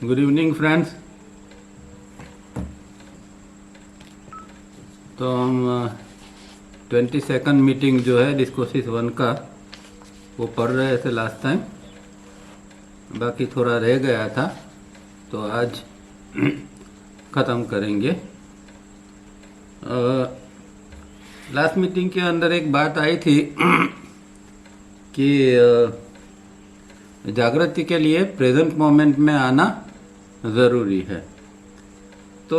Good evening friends. तो हम 22nd meeting जो है डिस्कोसिस 1 का वो पढ़ रहे थे लास्ट टाइम, बाकी थोड़ा रह गया था तो आज ख़त्म करेंगे। लास्ट मीटिंग के अंदर एक बात आई थी कि जागृति के लिए प्रेजेंट मोमेंट में आना ज़रूरी है। तो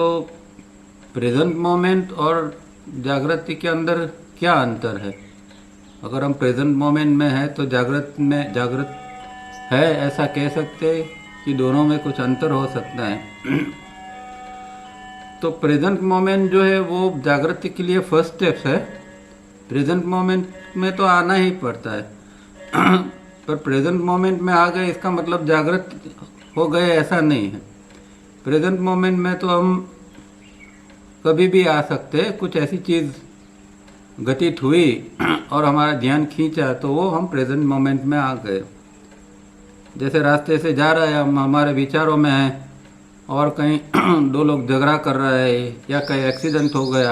प्रेजेंट मोमेंट और जागृति के अंदर क्या अंतर है? अगर हम प्रेजेंट मोमेंट में हैं तो जागृत है, ऐसा कह सकते हैं कि दोनों में कुछ अंतर हो सकता है। तो प्रेजेंट मोमेंट जो है वो जागृति के लिए फर्स्ट स्टेप्स है। प्रेजेंट मोमेंट में तो आना ही पड़ता है पर प्रेजेंट मोमेंट में आ गए इसका मतलब जागृत हो गए ऐसा नहीं है। प्रेजेंट मोमेंट में तो हम कभी भी आ सकते हैं। कुछ ऐसी चीज़ घटित हुई और हमारा ध्यान खींचा तो वो हम प्रेजेंट मोमेंट में आ गए। जैसे रास्ते से जा रहे हैं, हम हमारे विचारों में हैं और कहीं दो लोग झगड़ा कर रहे हैं या कहीं एक्सीडेंट हो गया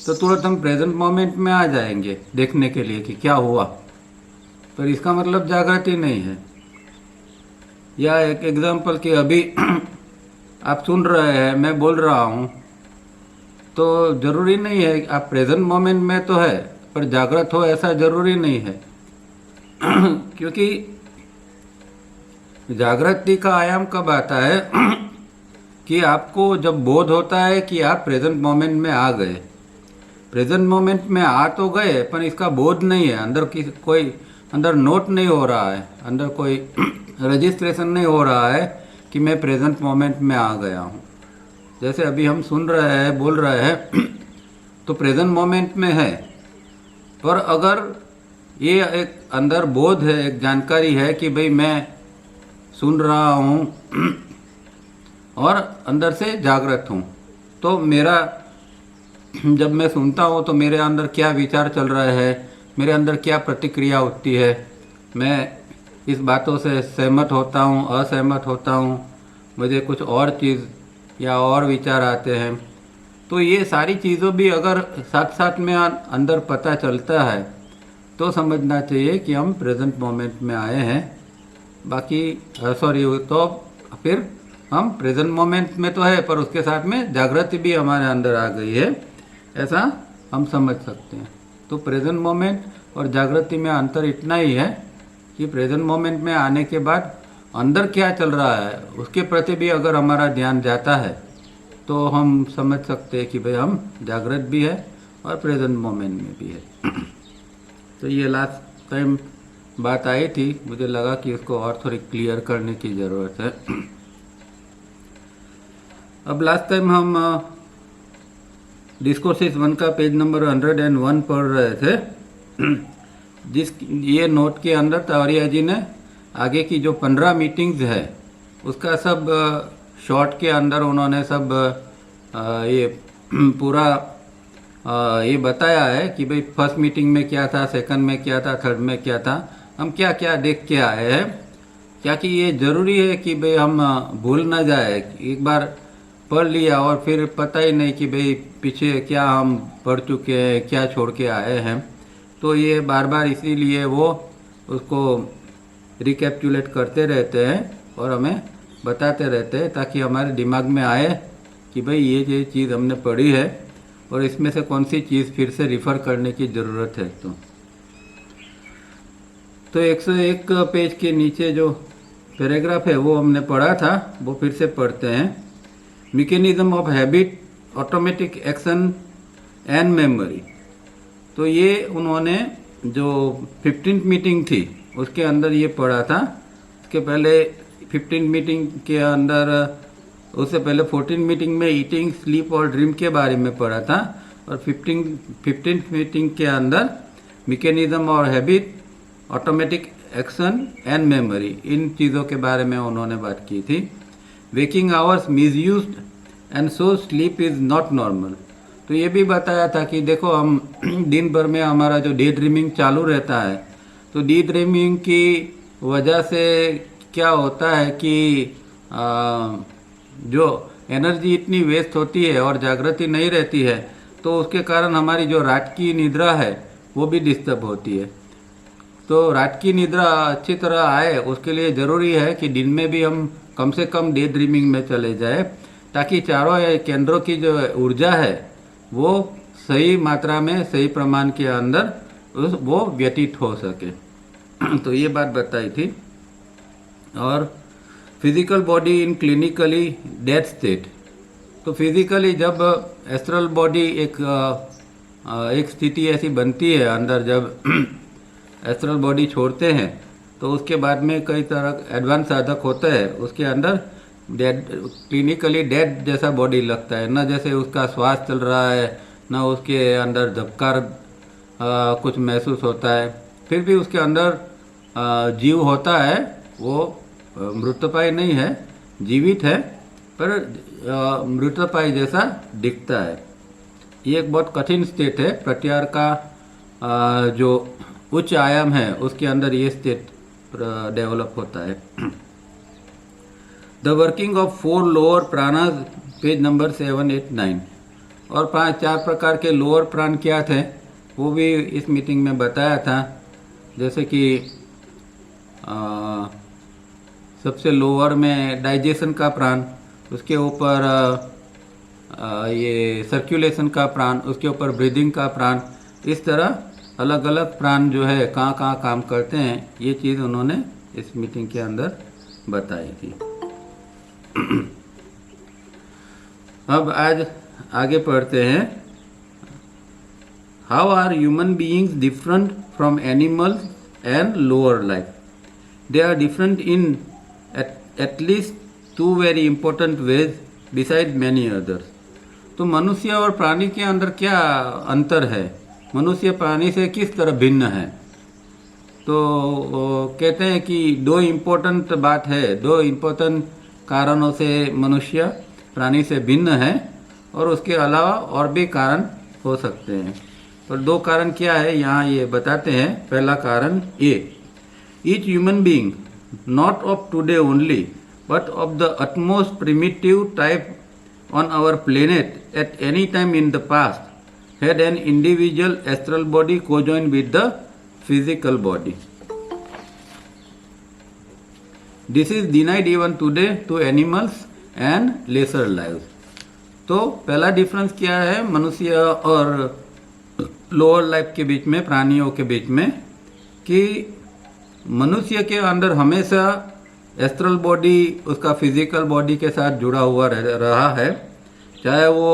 तो तुरंत हम प्रेजेंट मोमेंट में आ जाएंगे देखने के लिए कि क्या हुआ, पर इसका मतलब जागृति नहीं है। या एक एग्जांपल कि अभी आप सुन रहे हैं, मैं बोल रहा हूँ, तो ज़रूरी नहीं है आप प्रेजेंट मोमेंट में तो है पर जागृत हो ऐसा ज़रूरी नहीं है क्योंकि जागृति का आयाम कब आता है कि आपको जब बोध होता है कि आप प्रेजेंट मोमेंट में आ गए। प्रेजेंट मोमेंट में आ तो गए पर इसका बोध नहीं है, अंदर की कोई अंदर नोट नहीं हो रहा है, अंदर कोई रजिस्ट्रेशन नहीं हो रहा है कि मैं प्रेजेंट मोमेंट में आ गया हूँ। जैसे अभी हम सुन रहे हैं, बोल रहे हैं तो प्रेजेंट मोमेंट में है, पर अगर ये एक अंदर बोध है, एक जानकारी है कि भाई मैं सुन रहा हूँ और अंदर से जागृत हूँ, तो मेरा जब मैं सुनता हूँ तो मेरे अंदर क्या विचार चल रहे हैं, मेरे अंदर क्या प्रतिक्रिया होती है, मैं इस बातों से सहमत होता हूँ, असहमत होता हूँ, मुझे कुछ और चीज़ या और विचार आते हैं। तो ये सारी चीज़ों भी अगर साथ साथ में अंदर पता चलता है तो समझना चाहिए कि हम प्रेजेंट मोमेंट में आए हैं। बाकी तो फिर हम प्रेजेंट मोमेंट में तो है पर उसके साथ में जागृति भी हमारे अंदर आ गई है, ऐसा हम समझ सकते हैं। तो प्रेजेंट मोमेंट और जागृति में अंतर इतना ही है कि प्रेजेंट मोमेंट में आने के बाद अंदर क्या चल रहा है उसके प्रति भी अगर हमारा ध्यान जाता है तो हम समझ सकते हैं कि भाई हम जागृत भी है और प्रेजेंट मोमेंट में भी है। तो ये लास्ट टाइम बात आई थी, मुझे लगा कि इसको और थोड़ी क्लियर करने की ज़रूरत है। अब लास्ट टाइम हम डिस्कोर्सेस 1 का पेज नंबर 101 पढ़ रहे थे ये नोट के अंदर तावरिया जी ने आगे की जो 15 मीटिंग्स है उसका सब शॉर्ट के अंदर उन्होंने सब ये पूरा ये बताया है कि भाई फर्स्ट मीटिंग में क्या था, सेकंड में क्या था, थर्ड में क्या था, हम क्या क्या देख के आए हैं। क्या कि ये ज़रूरी है कि भाई हम भूल ना जाए, एक बार पढ़ लिया और फिर पता ही नहीं कि भाई पीछे क्या हम पढ़ चुके हैं, क्या छोड़ के आए हैं। तो ये बार बार इसीलिए वो उसको रिकैप्चुलेट करते रहते हैं और हमें बताते रहते हैं ताकि हमारे दिमाग में आए कि भाई ये चीज़ हमने पढ़ी है और इसमें से कौन सी चीज़ फिर से रिफ़र करने की ज़रूरत है। तो 101 पेज के नीचे जो पैराग्राफ है वो हमने पढ़ा था, वो फिर से पढ़ते हैं। Mechanism of habit, automatic action and memory. तो ये उन्होंने जो 15th मीटिंग थी उसके अंदर ये पढ़ा था। उसके पहले 15th मीटिंग के अंदर, उससे पहले 14th मीटिंग में ईटिंग, स्लीप और ड्रीम के बारे में पढ़ा था और 15th मीटिंग के अंदर मैकेनिज्म और habit, automatic action and memory, इन चीज़ों के बारे में उन्होंने बात की थी। Waking hours misused and so sleep is not normal. तो ये भी बताया था कि देखो हम दिन भर में हमारा जो डे ड्रीमिंग चालू रहता है, तो डे ड्रीमिंग की वजह से क्या होता है कि जो एनर्जी इतनी वेस्ट होती है और जागृति नहीं रहती है, तो उसके कारण हमारी जो रात की निद्रा है वो भी डिस्टर्ब होती है। तो रात की निद्रा अच्छी तरह आए उसके लिए ज़रूरी है कि दिन में भी हम कम से कम डे ड्रीमिंग में चले जाए, ताकि चारों केंद्रों की जो ऊर्जा है वो सही मात्रा में सही प्रमाण के अंदर वो व्यतीत हो सके। तो ये बात बताई थी। और physical body in clinically death state, तो फिजिकली जब एस्ट्रल बॉडी एक स्थिति ऐसी बनती है अंदर, जब एस्ट्रल बॉडी छोड़ते हैं तो उसके बाद में कई तरह एडवांस साधक होता है, उसके अंदर डेड, क्लिनिकली डेड जैसा बॉडी लगता है, न जैसे उसका श्वास चल रहा है, न उसके अंदर झपकार कुछ महसूस होता है। फिर भी उसके अंदर जीव होता है, वो मृतपाय नहीं है, जीवित है, पर मृतपाय जैसा दिखता है। ये एक बहुत कठिन स्टेट है। प्रत्याहार का जो उच्च आयाम है उसके अंदर ये स्टेट डेवलप होता है। The working of 4 lower प्राणास, page number 7, 8, 9। और 4 प्रकार के लोअर प्राण क्या थे वो भी इस मीटिंग में बताया था। जैसे कि सबसे लोअर में डाइजेशन का प्राण, उसके ऊपर ये सर्कुलेशन का प्राण, उसके ऊपर ब्रीदिंग का प्राण, इस तरह अलग अलग प्राण जो है कहाँ कहाँ काम करते हैं, ये चीज़ उन्होंने इस मीटिंग के अंदर बताई थी। अब आज आगे पढ़ते हैं। How are human beings different from animals and lower life? They are different in at least 2 very important ways beside many others। तो मनुष्य और प्राणी के अंदर क्या अंतर है, मनुष्य प्राणी से किस तरह भिन्न है? तो कहते हैं कि 2 इम्पोर्टेंट बात है, 2 इम्पोर्टेंट कारणों से मनुष्य प्राणी से भिन्न है, और उसके अलावा और भी कारण हो सकते हैं। पर 2 कारण क्या है यहाँ ये बताते हैं। पहला कारण a, each human being not of today only but of the utmost primitive type on our planet at any time in the past had an individual astral body conjoined with the physical body। This is denied even today to animals and lesser lives। तो पहला difference क्या है मनुष्य और lower life के बीच में, प्राणियों के बीच में, कि मनुष्य के अंदर हमेशा एस्ट्रल बॉडी उसका फिजिकल बॉडी के साथ जुड़ा हुआ रहा है, चाहे वो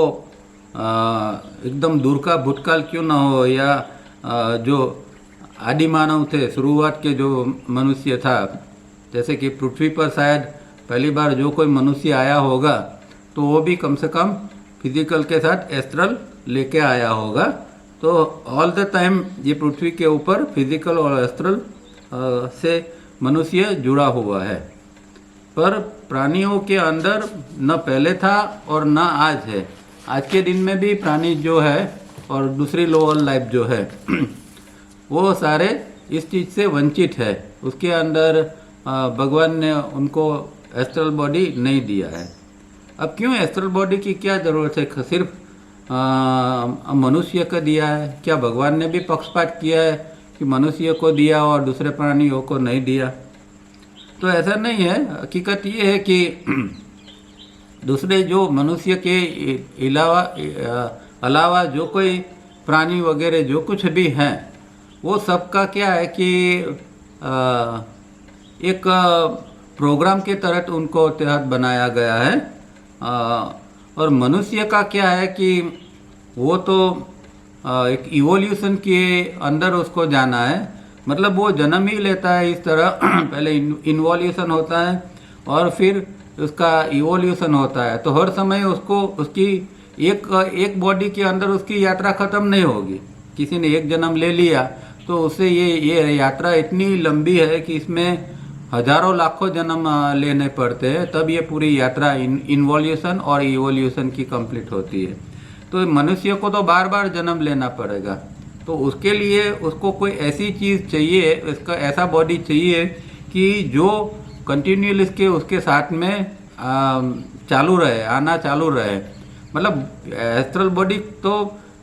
एकदम दूर का भूतकाल क्यों ना हो, या जो आदि मानव थे, शुरुआत के जो मनुष्य था, जैसे कि पृथ्वी पर शायद पहली बार जो कोई मनुष्य आया होगा तो वो भी कम से कम फिजिकल के साथ एस्ट्रल लेके आया होगा। तो ऑल द टाइम ये पृथ्वी के ऊपर फिजिकल और एस्ट्रल से मनुष्य जुड़ा हुआ है। पर प्राणियों के अंदर न पहले था और न आज है। आज के दिन में भी प्राणी जो है और दूसरी लोअर लाइफ जो है वो सारे इस चीज़ से वंचित है। उसके अंदर भगवान ने उनको एस्ट्रल बॉडी नहीं दिया है। अब क्यों एस्ट्रल बॉडी की क्या ज़रूरत है, सिर्फ मनुष्य को दिया है? क्या भगवान ने भी पक्षपात किया है कि मनुष्य को दिया और दूसरे प्राणियों को नहीं दिया? तो ऐसा नहीं है। हकीकत ये है कि दूसरे जो मनुष्य के अलावा जो कोई प्राणी वगैरह जो कुछ भी हैं, वो सबका क्या है कि एक प्रोग्राम के तहत उनको तहत बनाया गया है। और मनुष्य का क्या है कि वो तो एक इवोल्यूशन के अंदर उसको जाना है, मतलब वो जन्म ही लेता है इस तरह। पहले इन्वोल्यूशन होता है और फिर उसका इवोल्यूशन होता है। तो हर समय उसको उसकी एक बॉडी के अंदर उसकी यात्रा ख़त्म नहीं होगी। किसी ने एक जन्म ले लिया तो उससे ये यात्रा इतनी लंबी है कि इसमें हजारों लाखों जन्म लेने पड़ते हैं, तब ये पूरी यात्रा इन्वोल्यूशन और इवोल्यूशन की कंप्लीट होती है। तो मनुष्य को तो बार बार जन्म लेना पड़ेगा। तो उसके लिए उसको कोई ऐसी चीज़ चाहिए, इसका ऐसा बॉडी चाहिए कि जो कंटिन्यूअस के उसके साथ में चालू रहे, आना चालू रहे। मतलब एस्ट्रल बॉडी तो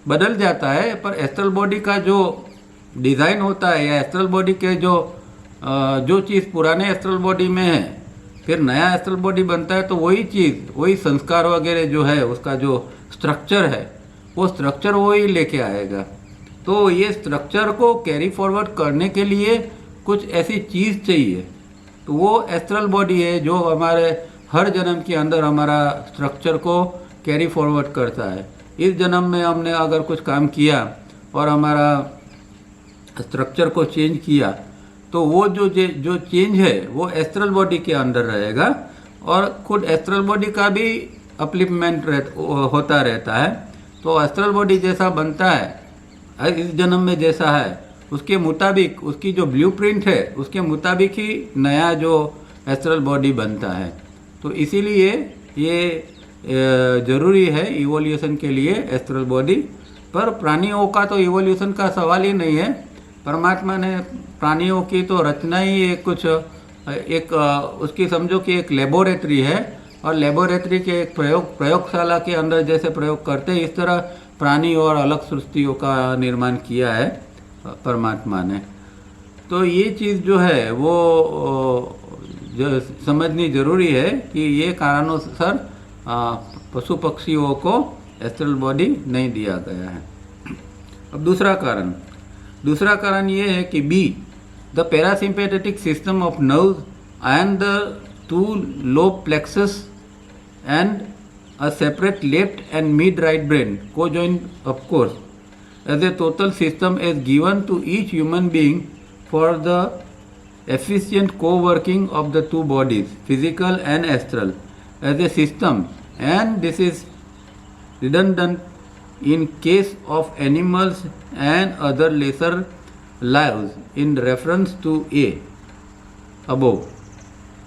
बदल जाता है, पर एस्ट्रल बॉडी का जो डिज़ाइन होता है या एस्ट्रल बॉडी के जो चीज़ पुराने एस्ट्रल बॉडी में है, फिर नया एस्ट्रल बॉडी बनता है तो वही चीज़, वही संस्कार वगैरह जो है, उसका जो स्ट्रक्चर है, वो स्ट्रक्चर वही लेके आएगा। तो ये स्ट्रक्चर को कैरी फॉरवर्ड करने के लिए कुछ ऐसी चीज़ चाहिए, तो वो एस्ट्रल बॉडी है जो हमारे हर जन्म के अंदर हमारा स्ट्रक्चर को कैरी फॉरवर्ड करता है। इस जन्म में हमने अगर कुछ काम किया और हमारा स्ट्रक्चर को चेंज किया, तो वो जो चेंज है वो एस्ट्रल बॉडी के अंदर रहेगा, और खुद एस्ट्रल बॉडी का भी अपलिफ्टमेंट होता रहता है। तो एस्ट्रल बॉडी जैसा बनता है इस जन्म में जैसा है, उसके मुताबिक, उसकी जो ब्लूप्रिंट है उसके मुताबिक ही नया जो एस्ट्रल बॉडी बनता है। तो इसीलिए ये ज़रूरी है इवोल्यूशन के लिए एस्ट्रल बॉडी। पर प्राणियों का तो इवोल्यूशन का सवाल ही नहीं है। परमात्मा ने प्राणियों की तो रचना ही एक उसकी समझो कि एक लेबोरेटरी है, और लेबोरेटरी के एक प्रयोगशाला के अंदर जैसे प्रयोग करते हैं, इस तरह प्राणी और अलग सृष्टियों का निर्माण किया है परमात्मा ने। तो ये चीज़ जो है वो जो समझनी जरूरी है कि ये कारणोंसर पशु पक्षियों को एस्ट्रल बॉडी नहीं दिया गया है। अब दूसरा कारण ये है कि b, the parasympathetic system of nerves and the 2 lobe plexus and a separate left and mid right brain co-joined, of course, as a total system is given to each human being for the efficient co-working of the 2 bodies, physical and astral, as a system, and this is redundant in case of animals and other lesser lives in reference to A above।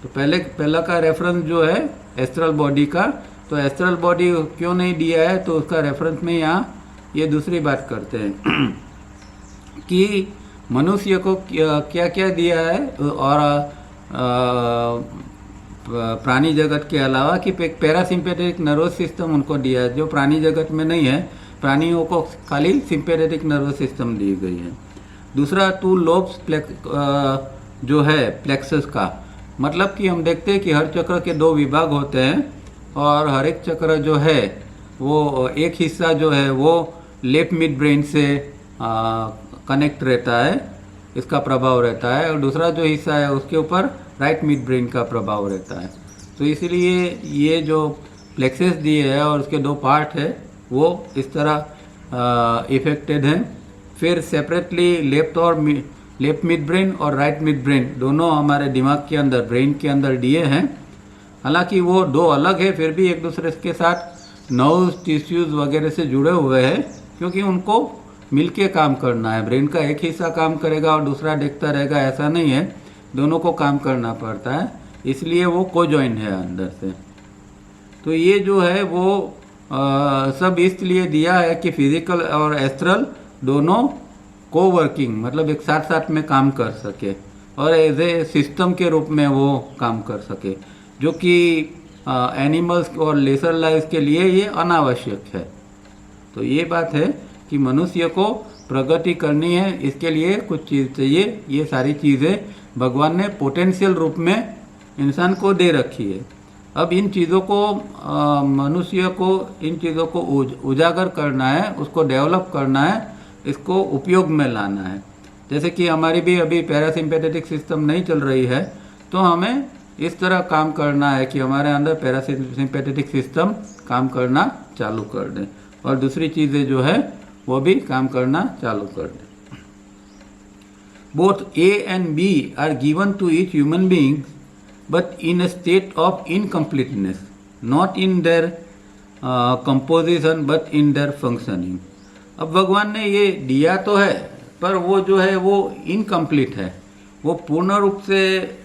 तो पहला का reference जो है astral body का, तो astral body क्यों नहीं दिया है, तो उसका रेफरेंस में यहाँ ये दूसरी बात करते हैं कि मनुष्य को क्या क्या दिया है, और प्राणी जगत के अलावा कि पैरासिम्पैथेटिक नर्वस सिस्टम उनको दिया है, जो प्राणी जगत में नहीं है। प्राणियों को खाली सिम्पैथेटिक नर्वस सिस्टम दी गई है। दूसरा 2 लोब्स जो है प्लेक्सस का, मतलब कि हम देखते हैं कि हर चक्र के 2 विभाग होते हैं, और हर एक चक्र जो है वो एक हिस्सा जो है वो लेफ्ट मिड ब्रेन से कनेक्ट रहता है, इसका प्रभाव रहता है, और दूसरा जो हिस्सा है उसके ऊपर राइट मिड ब्रेन का प्रभाव रहता है। तो इसलिए ये जो प्लेक्सेस दिए है और उसके 2 पार्ट है वो इस तरह इफेक्टेड हैं। फिर सेपरेटली लेफ्ट मिड ब्रेन और राइट मिड ब्रेन दोनों हमारे दिमाग के अंदर, ब्रेन के अंदर दिए हैं। हालांकि वो 2 अलग है, फिर भी एक दूसरे के साथ नर्व्स, टिश्यूज़ वगैरह से जुड़े हुए हैं, क्योंकि उनको मिलके काम करना है। ब्रेन का एक हिस्सा काम करेगा और दूसरा देखता रहेगा, ऐसा नहीं है, दोनों को काम करना पड़ता है, इसलिए वो को-जॉइन है अंदर से। तो ये जो है वो सब इसलिए दिया है कि फिजिकल और एस्ट्रल दोनों को-वर्किंग, मतलब एक साथ साथ में काम कर सके, और एज ए सिस्टम के रूप में वो काम कर सके, जो कि एनिमल्स और लेसर लाइफ के लिए ये अनावश्यक है। तो ये बात है कि मनुष्य को प्रगति करनी है, इसके लिए कुछ चीज़ चाहिए। ये सारी चीज़ें भगवान ने पोटेंशियल रूप में इंसान को दे रखी है। अब इन चीज़ों को मनुष्य को इन चीज़ों को उजागर करना है, उसको डेवलप करना है, इसको उपयोग में लाना है। जैसे कि हमारी भी अभी पैरासिम्पैथेटिक सिस्टम नहीं चल रही है, तो हमें इस तरह काम करना है कि हमारे अंदर पैरासिम्पैथेटिक सिस्टम काम करना चालू कर दें, और दूसरी चीज़ें जो है वो भी काम करना चालू कर दें। Both A and B are given to each human being, but in a state of incompleteness, not in their composition but in their functioning। अब भगवान ने ये दिया तो है, पर वो जो है वो इनकम्प्लीट है, वो पूर्ण रूप से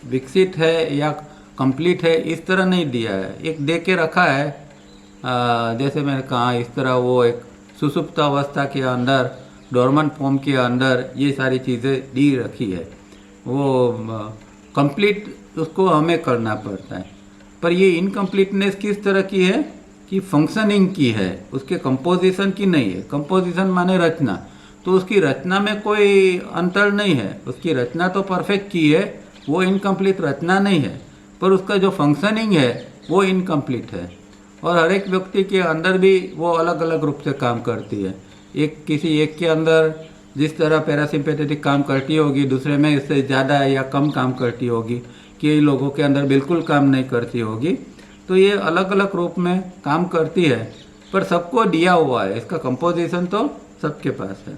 विकसित है या कंप्लीट है, इस तरह नहीं दिया है। एक दे के रखा है, जैसे मैंने कहा, इस तरह वो एक सुसुप्त अवस्था के अंदर, डोरमेंट फॉर्म के अंदर ये सारी चीज़ें दी रखी है। वो कंप्लीट उसको हमें करना पड़ता है। पर ये इनकम्प्लीटनेस किस तरह की है कि फंक्शनिंग की है, उसके कंपोजिशन की नहीं है। कंपोजिशन माने रचना, तो उसकी रचना में कोई अंतर नहीं है, उसकी रचना तो परफेक्ट की है, वो इनकम्प्लीट रचना नहीं है, पर उसका जो फंक्शनिंग है वो इनकम्प्लीट है। और हर एक व्यक्ति के अंदर भी वो अलग अलग रूप से काम करती है। किसी एक के अंदर जिस तरह पैरासिम्पेथेटिक काम करती होगी, दूसरे में इससे ज़्यादा या कम काम करती होगी, कई लोगों के अंदर बिल्कुल काम नहीं करती होगी। तो ये अलग अलग रूप में काम करती है, पर सबको दिया हुआ है, इसका कंपोजिशन तो सबके पास है।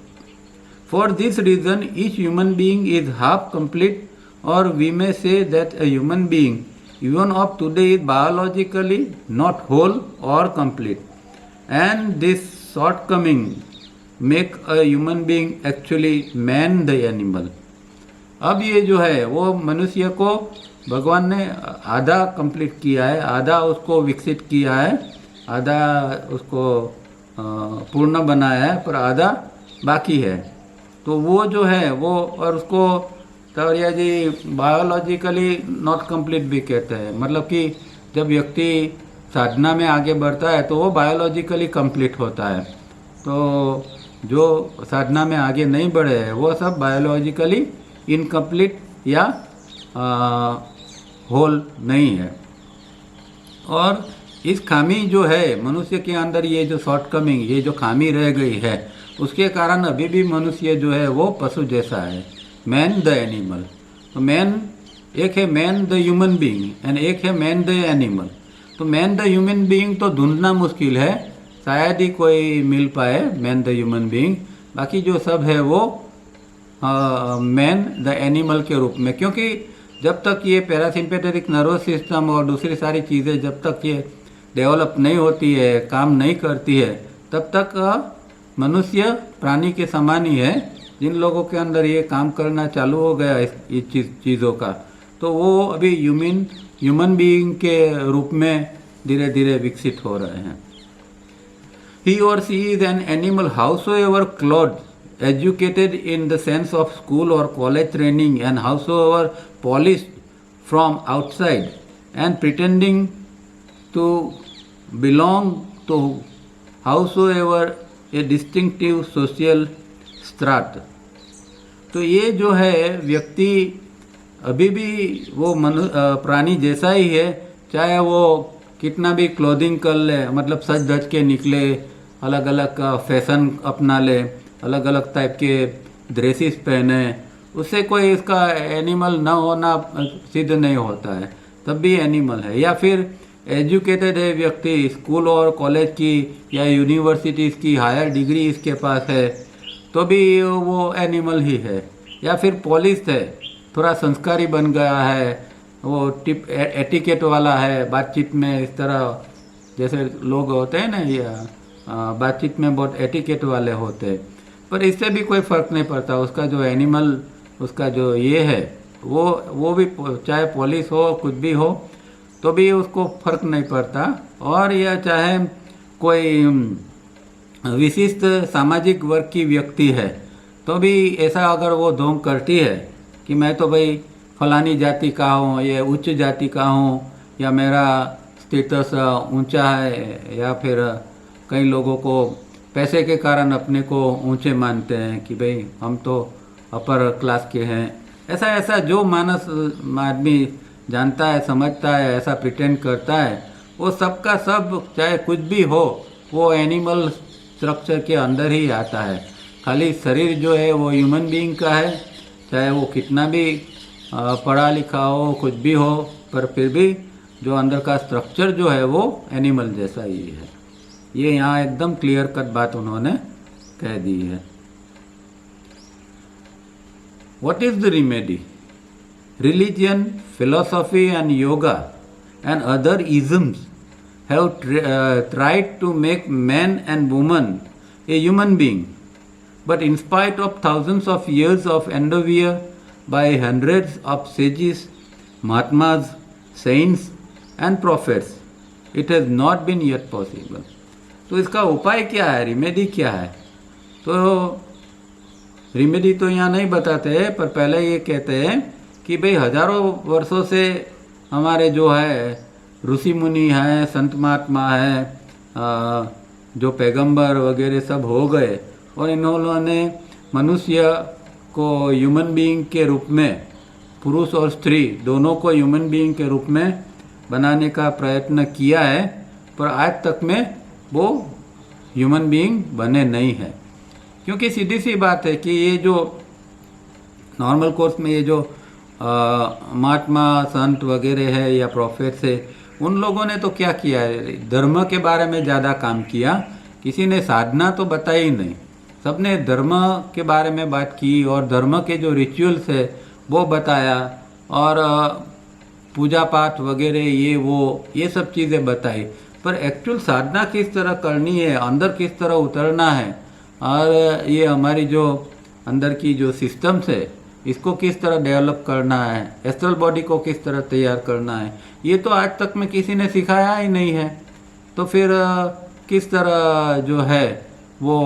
For this reason each human being is half complete, और we may say that a human being even of today is biologically not whole or complete, and this shortcoming make a human being actually man the animal। अब ये जो है वो मनुष्य को भगवान ने आधा कंप्लीट किया है, आधा उसको विकसित किया है, आधा उसको पूर्ण बनाया है, पर आधा बाकी है। तो वो जो है वो, और उसको तवरिया जी बायोलॉजिकली नॉट कंप्लीट भी कहते हैं। मतलब कि जब व्यक्ति साधना में आगे बढ़ता है तो वो बायोलॉजिकली कंप्लीट होता है, तो जो साधना में आगे नहीं बढ़े हैं वो सब बायोलॉजिकली इनकम्प्लीट या होल नहीं है। और इस खामी जो है मनुष्य के अंदर, ये जो शॉर्टकमिंग, ये जो खामी रह गई है, उसके कारण अभी भी मनुष्य जो है वो पशु जैसा है, मैन द एनिमल। तो मैन एक है man the human being and एक है मैन द एनिमल। तो मैन द ह्यूमन बीइंग तो ढूंढना मुश्किल है, शायद ही कोई मिल पाए मैन द ह्यूमन बीइंग। बाकी जो सब है वो मैन द एनिमल के रूप में, क्योंकि जब तक ये पैरासिम्पेथेटिक नर्वस सिस्टम और दूसरी सारी चीज़ें जब तक ये डेवलप नहीं होती है, काम नहीं करती है, तब तक मनुष्य प्राणी के समान ही है। जिन लोगों के अंदर ये काम करना चालू हो गया इस चीज़ों का, तो वो अभी ह्यूमन बीइंग के रूप में धीरे धीरे विकसित हो रहे हैं। He or she is an animal howsoever cloth, educated in the sense of school or college training, and howsoever polished from outside, and pretending to belong to howsoever a distinctive social strat। तो ये जो है व्यक्ति अभी भी वो प्राणी जैसा ही है, चाहे वो कितना भी क्लोथिंग कर ले, मतलब सज धज के निकले, अलग अलग फैशन अपना ले, अलग अलग टाइप के ड्रेसेस पहने, उससे कोई इसका एनिमल ना होना सिद्ध नहीं होता है, तब भी एनिमल है। या फिर एजुकेटेड है व्यक्ति, स्कूल और कॉलेज की या यूनिवर्सिटीज़ की हायर डिग्री इसके पास है, तो भी वो एनिमल ही है। या फिर पॉलिश है, थोड़ा संस्कारी बन गया है, वो टिप एटिकेट वाला है, बातचीत में इस तरह जैसे लोग होते हैं ना, या बातचीत में बहुत एटिकेट वाले होते हैं, पर इससे भी कोई फ़र्क नहीं पड़ता। उसका जो एनिमल, उसका जो ये है वो भी चाहे पॉलिश हो कुछ भी हो तो भी उसको फर्क नहीं पड़ता। और यह चाहे कोई विशिष्ट सामाजिक वर्ग की व्यक्ति है तो भी ऐसा अगर वो ढोंग करती है कि मैं तो भाई फलानी जाति का हूँ, ये उच्च जाति का हूँ, या मेरा स्टेटस ऊंचा है, या फिर कई लोगों को पैसे के कारण अपने को ऊंचे मानते हैं कि भाई हम तो अपर क्लास के हैं, ऐसा जो मानस आदमी जानता है, समझता है, ऐसा प्रिटेंड करता है, वो सबका सब चाहे कुछ भी हो वो एनिमल स्ट्रक्चर के अंदर ही आता है। खाली शरीर जो है वो ह्यूमन बीइंग का है, चाहे वो कितना भी पढ़ा लिखा हो, कुछ भी हो, पर फिर भी जो अंदर का स्ट्रक्चर जो है वो एनिमल जैसा ही है। ये यहाँ एकदम क्लियर कट बात उन्होंने कह दी है। What is the remedy? Religion, philosophy and yoga and other isms have tried to make man and woman a human being, but in spite of thousands of years of endeavor by hundreds of sages, Mahatmas, saints and prophets, it has not been yet possible। तो इसका उपाय क्या है, remedy क्या है? तो remedy तो यहाँ नहीं बताते हैं, पर पहले ये कहते हैं कि भाई हजारों वर्षों से हमारे जो है ऋषि मुनि हैं, संत महात्मा हैं, जो पैगंबर वगैरह सब हो गए, और इन्होंने मनुष्य को ह्यूमन बीइंग के रूप में, पुरुष और स्त्री दोनों को ह्यूमन बीइंग के रूप में बनाने का प्रयत्न किया है, पर आज तक में वो ह्यूमन बीइंग बने नहीं हैं। क्योंकि सीधी सी बात है कि ये जो नॉर्मल कोर्स में ये जो महात्मा संत वगैरह है या प्रॉफिट्स है, उन लोगों ने तो क्या किया है, धर्म के बारे में ज़्यादा काम किया, किसी ने साधना तो बताई ही नहीं। सबने धर्म के बारे में बात की और धर्म के जो रिचुअल्स है वो बताया, और पूजा पाठ वगैरह ये सब चीज़ें बताई, पर एक्चुअल साधना किस तरह करनी है, अंदर किस तरह उतरना है, और ये हमारी जो अंदर की जो सिस्टम्स है इसको किस तरह डेवलप करना है, एस्ट्रल बॉडी को किस तरह तैयार करना है, ये तो आज तक में किसी ने सिखाया ही नहीं है। तो फिर किस तरह जो है वो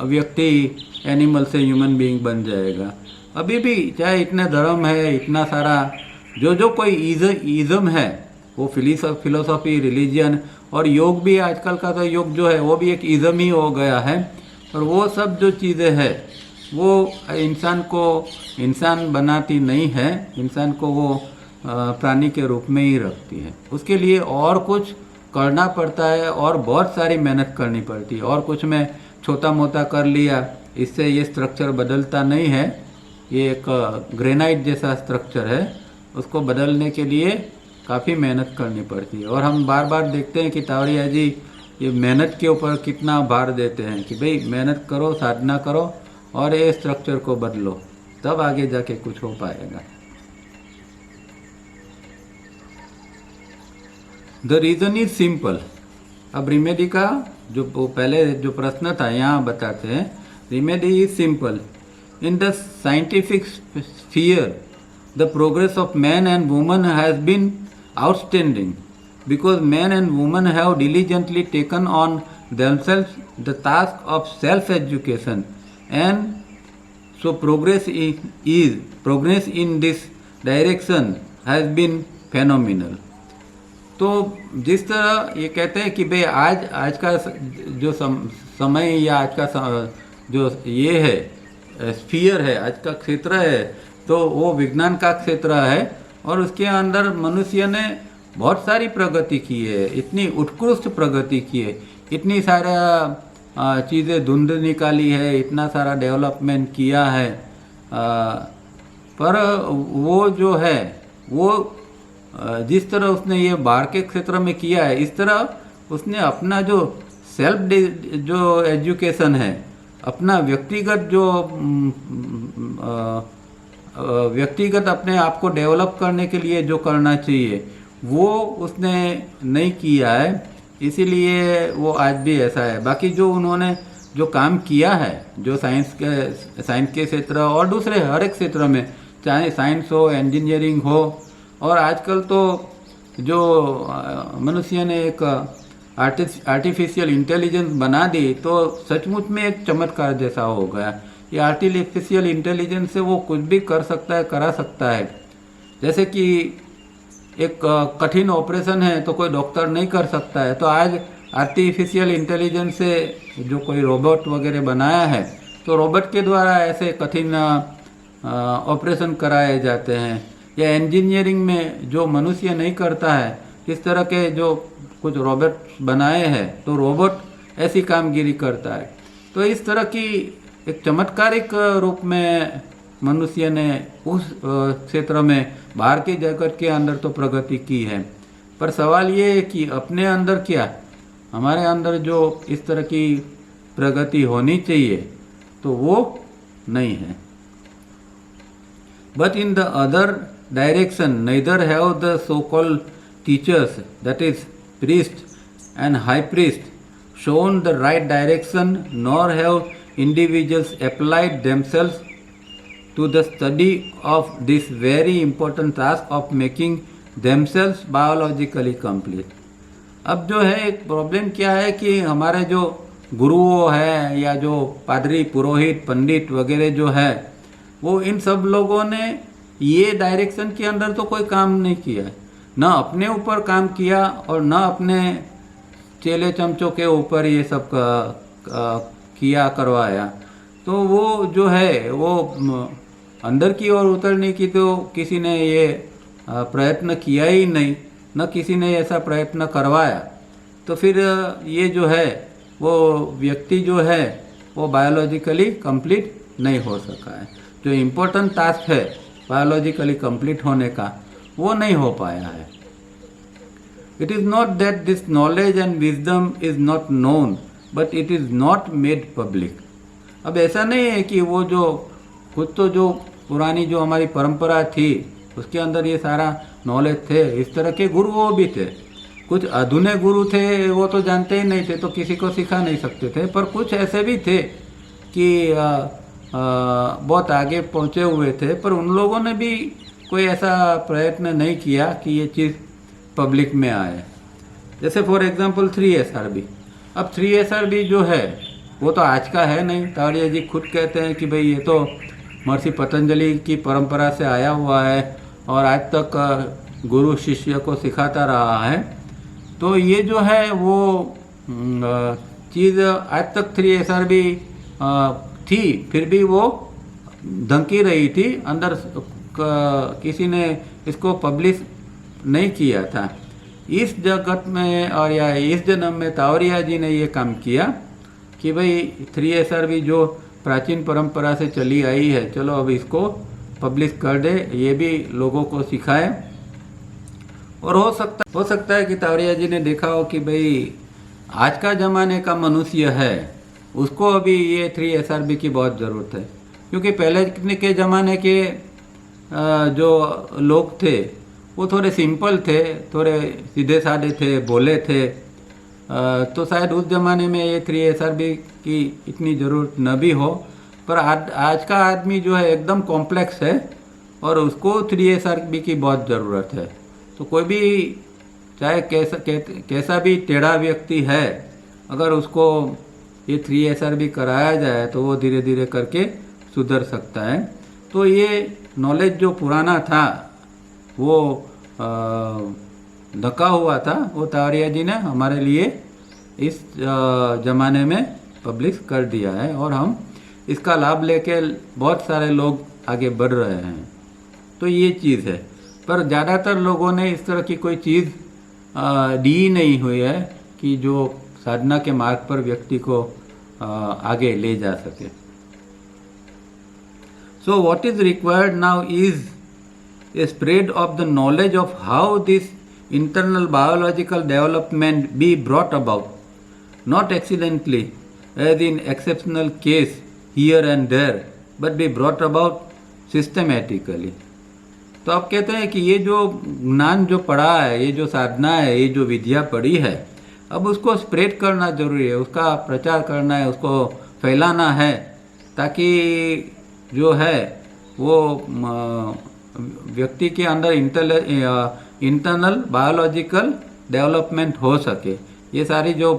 व्यक्ति एनिमल से ह्यूमन बीइंग बन जाएगा। अभी भी चाहे इतने धर्म है, इतना सारा जो कोई इज़म है, वो फिलोसॉफी, रिलीजन और योग भी, आजकल का तो योग जो है वो भी एक इज़म ही हो गया है। और वो सब जो चीज़ें हैं वो इंसान को इंसान बनाती नहीं है, इंसान को वो प्राणी के रूप में ही रखती है। उसके लिए और कुछ करना पड़ता है और बहुत सारी मेहनत करनी पड़ती है। और कुछ में छोटा मोटा कर लिया, इससे ये स्ट्रक्चर बदलता नहीं है। ये एक ग्रेनाइट जैसा स्ट्रक्चर है, उसको बदलने के लिए काफ़ी मेहनत करनी पड़ती है। और हम बार बार देखते हैं कि तावड़िया जी ये मेहनत के ऊपर कितना भार देते हैं कि भाई मेहनत करो, साधना करो और ये स्ट्रक्चर को बदलो, तब आगे जाके कुछ हो पाएगा। The reason is simple. अब रिमेडी का जो पहले जो प्रश्न था यहाँ बताते हैं, remedy is simple. In the scientific sphere the progress of man and woman has been outstanding because men and women have diligently taken on themselves the task of self-education, and so progress in this direction has been phenomenal. तो जिस तरह ये कहते हैं कि भाई आज का जो समय या आज का जो ये है स्फीयर है, आज का क्षेत्र है, तो वो विज्ञान का क्षेत्र है और उसके अंदर मनुष्य ने बहुत सारी प्रगति की है, इतनी उत्कृष्ट प्रगति की है, इतनी सारा चीज़ें ढूंढ निकाली है, इतना सारा डेवलपमेंट किया है। पर वो जो है वो जिस तरह उसने ये बाहर के क्षेत्र में किया है, इस तरह उसने अपना जो जो एजुकेशन है, अपना व्यक्तिगत अपने आप को डेवलप करने के लिए जो करना चाहिए वो उसने नहीं किया है, इसीलिए वो आज भी ऐसा है। बाकी जो उन्होंने जो काम किया है, जो साइंस के क्षेत्र और दूसरे हर एक क्षेत्र में, चाहे साइंस हो, इंजीनियरिंग हो, और आजकल तो जो मनुष्य ने एक आर्टिफिशियल इंटेलिजेंस बना दी, तो सचमुच में एक चमत्कार जैसा हो गया। ये आर्टिफिशियल इंटेलिजेंस से वो कुछ भी कर सकता है, करा सकता है। जैसे कि एक कठिन ऑपरेशन है तो कोई डॉक्टर नहीं कर सकता है, तो आज आर्टिफिशियल इंटेलिजेंस से जो कोई रोबोट वगैरह बनाया है, तो रोबोट के द्वारा ऐसे कठिन ऑपरेशन कराए जाते हैं। या इंजीनियरिंग में जो मनुष्य नहीं करता है, इस तरह के जो कुछ रोबोट बनाए हैं, तो रोबोट ऐसी कामगिरी करता है। तो इस तरह की एक चमत्कारिक रूप में मनुष्य ने उस क्षेत्र में, बाहर के जगत के अंदर तो प्रगति की है, पर सवाल ये है कि अपने अंदर क्या, हमारे अंदर जो इस तरह की प्रगति होनी चाहिए तो वो नहीं है। But in the other direction neither have the so-called teachers, that is priest and high priest, shown the right direction, nor have individuals applied themselves to the study of this very important task of making themselves biologically complete. अब जो है एक problem क्या है कि हमारे जो गुरुओं हैं या जो पादरी, पुरोहित, पंडित वगैरह जो है, वो इन सब लोगों ने ये डायरेक्शन के अंदर तो कोई काम नहीं किया है। न अपने ऊपर काम किया और न अपने चेले चमचों के ऊपर ये सब किया करवाया, तो वो जो है वो अंदर की ओर उतरने की तो किसी ने ये प्रयत्न किया ही नहीं, न किसी ने ऐसा प्रयत्न करवाया। तो फिर ये जो है वो व्यक्ति जो है वो बायोलॉजिकली कंप्लीट नहीं हो सका है। जो इम्पोर्टेंट टास्क है बायोलॉजिकली कंप्लीट होने का वो नहीं हो पाया है। It is not that this knowledge and wisdom is not known but it is not made public. अब ऐसा नहीं है कि वो जो खुद तो जो पुरानी जो हमारी परंपरा थी उसके अंदर ये सारा नॉलेज थे, इस तरह के गुरु वो भी थे। कुछ आधुनिक गुरु थे वो तो जानते ही नहीं थे, तो किसी को सिखा नहीं सकते थे। पर कुछ ऐसे भी थे कि बहुत आगे पहुंचे हुए थे, पर उन लोगों ने भी कोई ऐसा प्रयत्न नहीं किया कि ये चीज़ पब्लिक में आए। जैसे फॉर एग्जांपल 3SRB। अब 3SRB जो है वो तो आज का है नहीं। तावड़िया जी खुद कहते हैं कि भाई ये तो महर्षि पतंजलि की परंपरा से आया हुआ है और आज तक गुरु शिष्य को सिखाता रहा है। तो ये जो है वो चीज़ आज तक 3SRB थी, फिर भी वो धमकी रही थी अंदर, किसी ने इसको पब्लिश नहीं किया था। इस जगत में और या इस जन्म में तावड़िया जी ने ये काम किया कि भाई 3SRB जो प्राचीन परंपरा से चली आई है, चलो अब इसको पब्लिश कर दे, ये भी लोगों को सिखाए। और हो सकता है कि तावड़िया जी ने देखा हो कि भाई आज का ज़माने का मनुष्य है उसको अभी ये 3SRB की बहुत ज़रूरत है। क्योंकि पहले के ज़माने के जो लोग थे वो थोड़े सिंपल थे, थोड़े सीधे साधे थे, बोले थे। तो शायद उस ज़माने में ये 3SRB की इतनी ज़रूरत न भी हो। पर आज का आदमी जो है एकदम कॉम्प्लेक्स है और उसको 3SRB की बहुत ज़रूरत है। तो कोई भी चाहे कैसा भी टेढ़ा व्यक्ति है, अगर उसको ये 3SRB कराया जाए तो वो धीरे धीरे करके सुधर सकता है। तो ये नॉलेज जो पुराना था वो ढका हुआ था, वो तावड़िया जी ने हमारे लिए इस ज़माने में पब्लिश कर दिया है और हम इसका लाभ लेके बहुत सारे लोग आगे बढ़ रहे हैं। तो ये चीज़ है। पर ज़्यादातर लोगों ने इस तरह की कोई चीज़ दी नहीं हुई है कि जो साधना के मार्ग पर व्यक्ति को आगे ले जा सके। So what is required now is a spread of the knowledge of how this internal biological development be brought about, not accidentally as in exceptional case here and there, but be brought about systematically. तो आप कहते हैं कि ये जो ज्ञान जो पढ़ा है, ये जो साधना है, ये जो विद्या पढ़ी है, अब उसको स्प्रेड करना जरूरी है, उसका प्रचार करना है, उसको फैलाना है, ताकि जो है वो व्यक्ति के अंदर इंटरनल बायोलॉजिकल डेवलपमेंट हो सके। ये सारी जो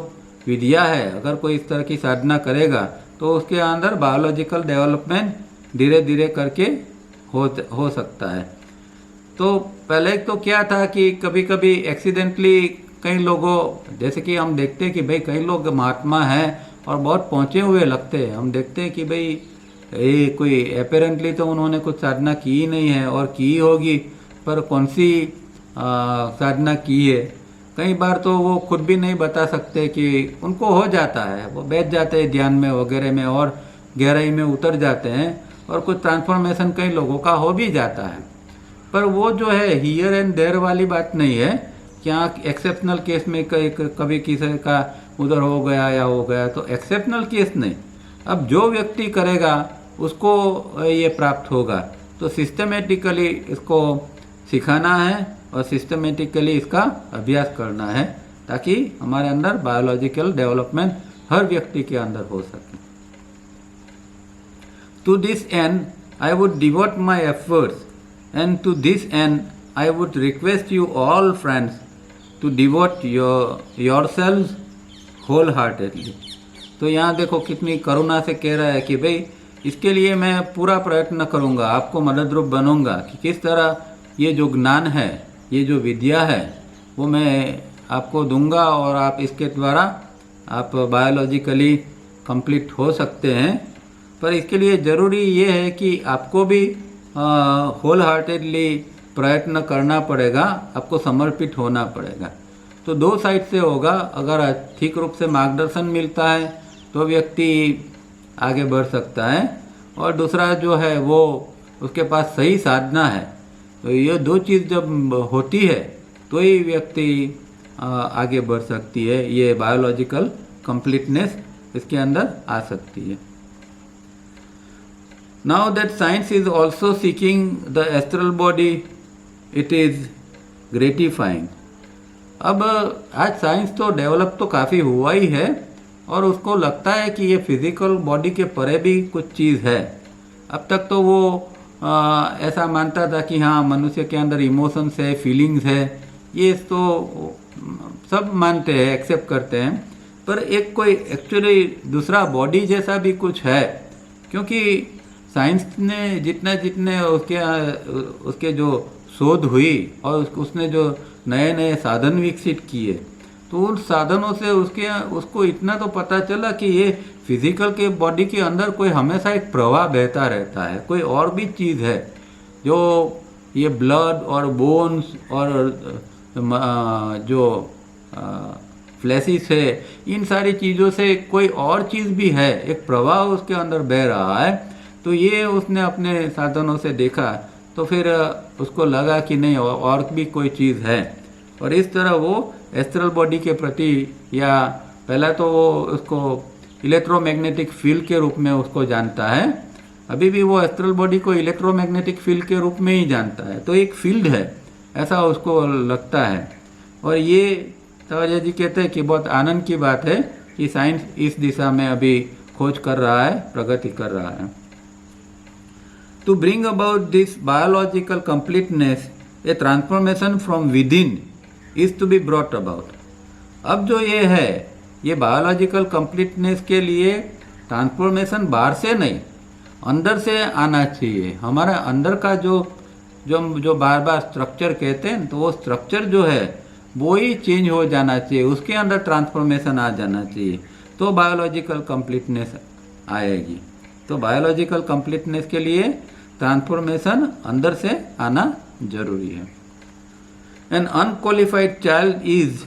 विद्या है, अगर कोई इस तरह की साधना करेगा तो उसके अंदर बायोलॉजिकल डेवलपमेंट धीरे धीरे करके हो सकता है। तो पहले तो क्या था कि कभी कभी एक्सीडेंटली कई लोगों, जैसे कि हम देखते हैं कि भाई कई लोग महात्मा हैं और बहुत पहुँचे हुए लगते हैं। हम देखते हैं कि भाई ये कोई अपेरेंटली तो उन्होंने कुछ साधना की ही नहीं है, और की होगी पर कौन सी साधना की है। कई बार तो वो खुद भी नहीं बता सकते कि उनको हो जाता है, वो बैठ जाते हैं ध्यान में वगैरह में और गहराई में उतर जाते हैं और कुछ ट्रांसफॉर्मेशन कई लोगों का हो भी जाता है। पर वो जो है हियर एंड देयर वाली बात नहीं है कि हाँ एक्सेप्शनल केस में कभी किसी का उधर हो गया या हो गया, तो एक्सेप्शनल केस नहीं। अब जो व्यक्ति करेगा उसको ये प्राप्त होगा। तो सिस्टमेटिकली इसको सिखाना है और सिस्टमेटिकली इसका अभ्यास करना है, ताकि हमारे अंदर बायोलॉजिकल डेवलपमेंट हर व्यक्ति के अंदर हो सके। To this end I would devote my efforts, and to this end I would request you all friends to devote yourselves wholeheartedly. तो यहाँ देखो कितनी करुणा से कह रहा है कि भाई इसके लिए मैं पूरा प्रयत्न करूँगा, आपको मददरूप बनूंगा कि किस तरह ये जो ज्ञान है ये जो विद्या है वो मैं आपको दूंगा और आप इसके द्वारा आप बायोलॉजिकली कंप्लीट हो सकते हैं। पर इसके लिए ज़रूरी ये है कि आपको भी होल हार्टेडली प्रयत्न करना पड़ेगा, आपको समर्पित होना पड़ेगा। तो दो साइड से होगा। अगर ठीक रूप से मार्गदर्शन मिलता है तो व्यक्ति आगे बढ़ सकता है, और दूसरा जो है वो उसके पास सही साधना है। तो ये दो चीज़ जब होती है तो ही व्यक्ति आगे बढ़ सकती है, ये बायोलॉजिकल कंप्लीटनेस इसके अंदर आ सकती है। Now that science is also seeking the astral body, it is gratifying. अब आज साइंस तो डेवलप तो काफ़ी हुआ ही है, और उसको लगता है कि ये फिजिकल बॉडी के परे भी कुछ चीज़ है। अब तक तो वो ऐसा मानता था कि हाँ, मनुष्य के अंदर इमोशंस है, फीलिंग्स है, ये तो सब मानते हैं, एक्सेप्ट करते हैं। पर एक कोई एक्चुअली दूसरा बॉडी जैसा भी कुछ है, क्योंकि साइंस ने जितने उसके जो शोध हुई और उसने जो नए नए साधन विकसित किए, तो उन साधनों से उसको इतना तो पता चला कि ये फिजिकल के बॉडी के अंदर कोई हमेशा एक प्रवाह बहता रहता है, कोई और भी चीज़ है जो ये ब्लड और बोन्स और जो फ्लैसिस है, इन सारी चीज़ों से कोई और चीज़ भी है, एक प्रवाह उसके अंदर बह रहा है। तो ये उसने अपने साधनों से देखा, तो फिर उसको लगा कि नहीं, और भी कोई चीज़ है। और इस तरह वो एस्ट्रल बॉडी के प्रति, या पहला तो वो उसको इलेक्ट्रोमैग्नेटिक फील्ड के रूप में उसको जानता है, अभी भी वो एस्ट्रल बॉडी को इलेक्ट्रोमैग्नेटिक फील्ड के रूप में ही जानता है। तो एक फील्ड है, ऐसा उसको लगता है। और ये तवज्जो जी कहते हैं कि बहुत आनंद की बात है कि साइंस इस दिशा में अभी खोज कर रहा है, प्रगति कर रहा है। To bring about this biological completeness, a transformation from within is to be brought about. अब जो ये है, ये बायोलॉजिकल कंप्लीटनेस के लिए ट्रांसफॉर्मेशन बाहर से नहीं, अंदर से आना चाहिए। हमारे अंदर का जो बार बार स्ट्रक्चर कहते हैं, तो वो स्ट्रक्चर जो है वो ही चेंज हो जाना चाहिए, उसके अंदर ट्रांसफॉर्मेशन आ जाना चाहिए, तो बायोलॉजिकल कंप्लीटनेस आएगी। तो बायोलॉजिकल कंप्लीटनेस के लिए ट्रांसफॉर्मेशन अंदर से आना जरूरी है। An unqualified child is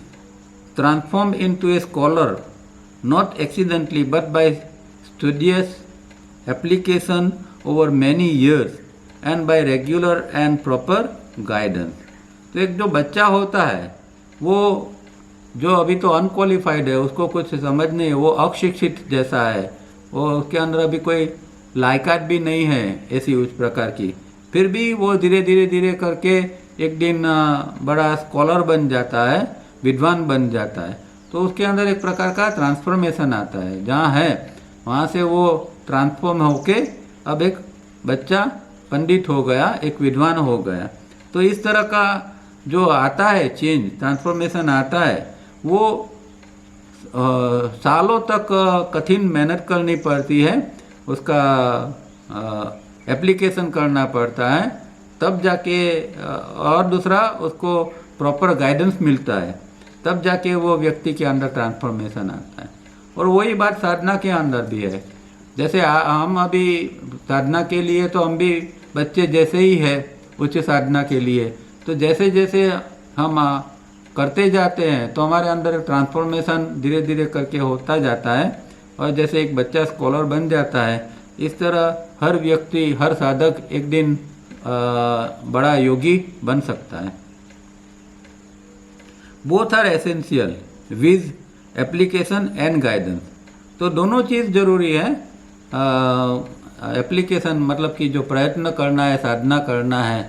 transformed into a scholar not accidentally but by studious application over many years and by regular and proper guidance। तो एक जो बच्चा होता है, वो जो अभी तो अनक्वालिफाइड है, उसको कुछ समझ नहीं है, वो अशिक्षित जैसा है, वो उसके अंदर अभी कोई लायकात भी नहीं है ऐसी उस प्रकार की, फिर भी वो धीरे करके एक दिन बड़ा स्कॉलर बन जाता है, विद्वान बन जाता है। तो उसके अंदर एक प्रकार का ट्रांसफॉर्मेशन आता है, जहाँ है वहाँ से वो ट्रांसफॉर्म होके अब एक बच्चा पंडित हो गया, एक विद्वान हो गया। तो इस तरह का जो आता है चेंज, ट्रांसफॉर्मेशन आता है, वो सालों तक कठिन मेहनत करनी पड़ती है, उसका एप्लीकेशन करना पड़ता है, तब जाके और दूसरा उसको प्रॉपर गाइडेंस मिलता है, तब जाके वो व्यक्ति के अंदर ट्रांसफॉर्मेशन आता है। और वही बात साधना के अंदर भी है। जैसे हम अभी साधना के लिए तो हम भी बच्चे जैसे ही है उच्च साधना के लिए, तो जैसे जैसे हम करते जाते हैं तो हमारे अंदर ट्रांसफॉर्मेशन धीरे धीरे करके होता जाता है। और जैसे एक बच्चा स्कॉलर बन जाता है, इस तरह हर व्यक्ति, हर साधक एक दिन बड़ा योगी बन सकता है। Both are essential with application and guidance. तो दोनों चीज़ जरूरी है। एप्लीकेशन मतलब कि जो प्रयत्न करना है, साधना करना है,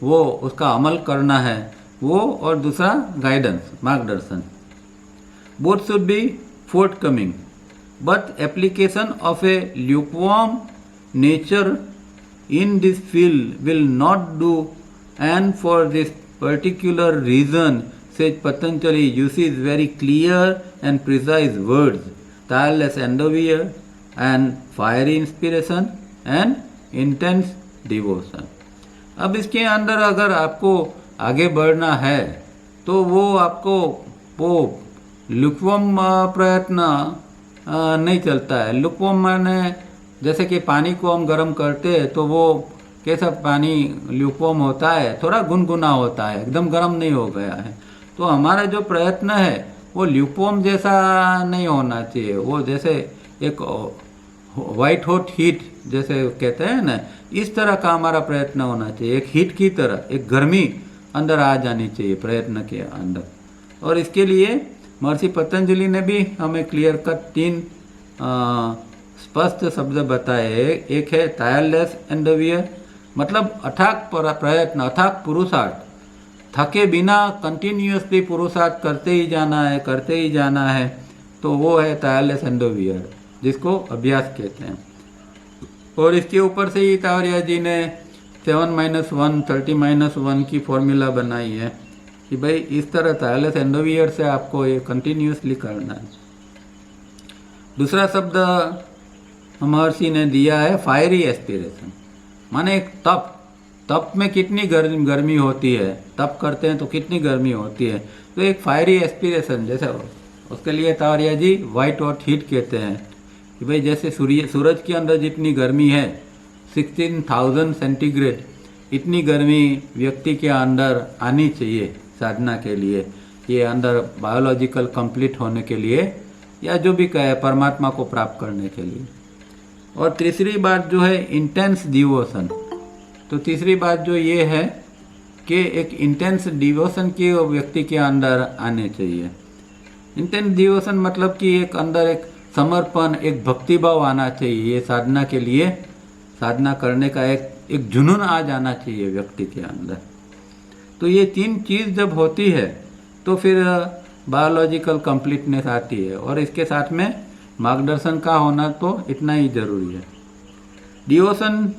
वो उसका अमल करना है वो, और दूसरा गाइडेंस, मार्गदर्शन। Both should be forthcoming, but application of a lukewarm nature in this field will not do, and for this particular reason says Patanjali uses very clear and precise words, tireless endeavor and fiery inspiration and intense devotion। अब इसके अंदर अगर आपको आगे बढ़ना है तो वो आपको वो लुकवम प्रयत्न नहीं चलता है। लुकवम माने जैसे कि पानी को हम गर्म करते हैं तो वो कैसा पानी ल्यूकवॉर्म होता है, थोड़ा गुनगुना होता है, एकदम गर्म नहीं हो गया है। तो हमारा जो प्रयत्न है वो ल्यूकवॉर्म जैसा नहीं होना चाहिए, वो जैसे एक वाइट हॉट हीट जैसे कहते हैं ना, इस तरह का हमारा प्रयत्न होना चाहिए। एक हीट की तरह एक गर्मी अंदर आ जानी चाहिए प्रयत्न के अंदर। और इसके लिए महर्षि पतंजलि ने भी हमें क्लियर कट 3 स्पष्ट शब्द बताए। एक है टायरलेस एंडेवियर, मतलब अथाक प्रयत्न, अथाक पुरुषार्थ, थके बिना कंटिन्यूअसली पुरुषार्थ करते ही जाना है, करते ही जाना है, तो वो है टायरलेस एंडेवियर, जिसको अभ्यास कहते हैं। और इसके ऊपर से ही तावरिया जी ने 7-1 30-1 की फॉर्मूला बनाई है कि भाई इस तरह टायरलेस एंडेवियर से आपको ये कंटिन्यूअसली करना है। दूसरा शब्द महर्षि ने दिया है फायरी एस्पिरेशन, माने एक तप में कितनी गर्मी होती है, तप करते हैं तो कितनी गर्मी होती है, तो एक फायरी एस्पिरेशन जैसे उसके लिए तावरिया जी वाइट हॉट हीट कहते हैं कि भाई जैसे सूरज के अंदर जितनी गर्मी है 16,000 सेंटीग्रेड, इतनी गर्मी व्यक्ति के अंदर आनी चाहिए साधना के लिए, ये अंदर बायोलॉजिकल कंप्लीट होने के लिए या जो भी कहे परमात्मा को प्राप्त करने के लिए। और तीसरी बात जो है इंटेंस डिवोशन, तो तीसरी बात जो ये है कि एक इंटेंस डिवोशन की व्यक्ति के अंदर आने चाहिए। इंटेंस डिवोशन मतलब कि एक अंदर एक समर्पण, एक भक्तिभाव आना चाहिए, ये साधना के लिए, साधना करने का एक जुनून आ जाना चाहिए व्यक्ति के अंदर। तो ये 3 चीज़ जब होती है तो फिर बायोलॉजिकल कंप्लीटनेस आती है। और इसके साथ में मार्गदर्शन का होना तो इतना ही जरूरी है। Devotion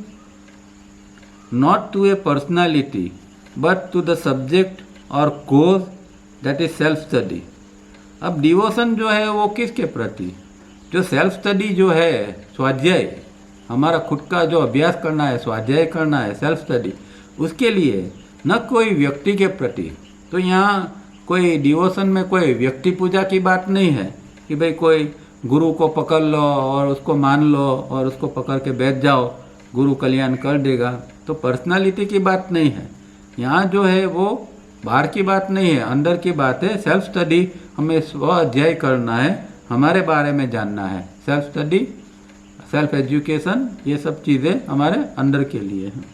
not to a personality but to the subject और cause, that is self study. अब डिवोशन जो है वो किसके प्रति, जो सेल्फ स्टडी जो है, स्वाध्याय, हमारा खुद का जो अभ्यास करना है, स्वाध्याय करना है, सेल्फ स्टडी, उसके लिए, न कोई व्यक्ति के प्रति। तो यहाँ कोई डिवोशन में कोई व्यक्ति पूजा की बात नहीं है कि भाई कोई गुरु को पकड़ लो और उसको मान लो और उसको पकड़ के बैठ जाओ, गुरु कल्याण कर देगा, तो पर्सनालिटी की बात नहीं है। यहाँ जो है वो बाहर की बात नहीं है, अंदर की बात है। सेल्फ स्टडी, हमें स्व अध्ययन करना है, हमारे बारे में जानना है। सेल्फ स्टडी, सेल्फ एजुकेशन, ये सब चीज़ें हमारे अंदर के लिए हैं।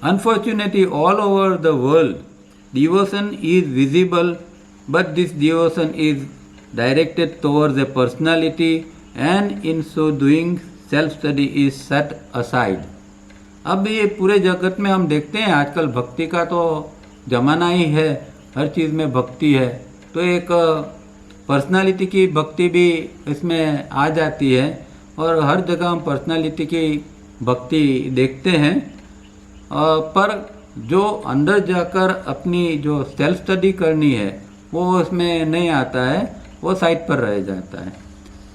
Unfortunately all over the world devotion is visible, but this devotion is directed towards a personality, and in so doing self study is set aside. अब ये पूरे जगत में हम देखते हैं आजकल भक्ति का तो जमाना ही है, हर चीज़ में भक्ति है, तो एक पर्सनालिटी की भक्ति भी इसमें आ जाती है और हर जगह हम पर्सनालिटी की भक्ति देखते हैं। पर जो अंदर जाकर अपनी जो सेल्फ स्टडी करनी है वो उसमें नहीं आता है, वो साइड पर रह जाता है।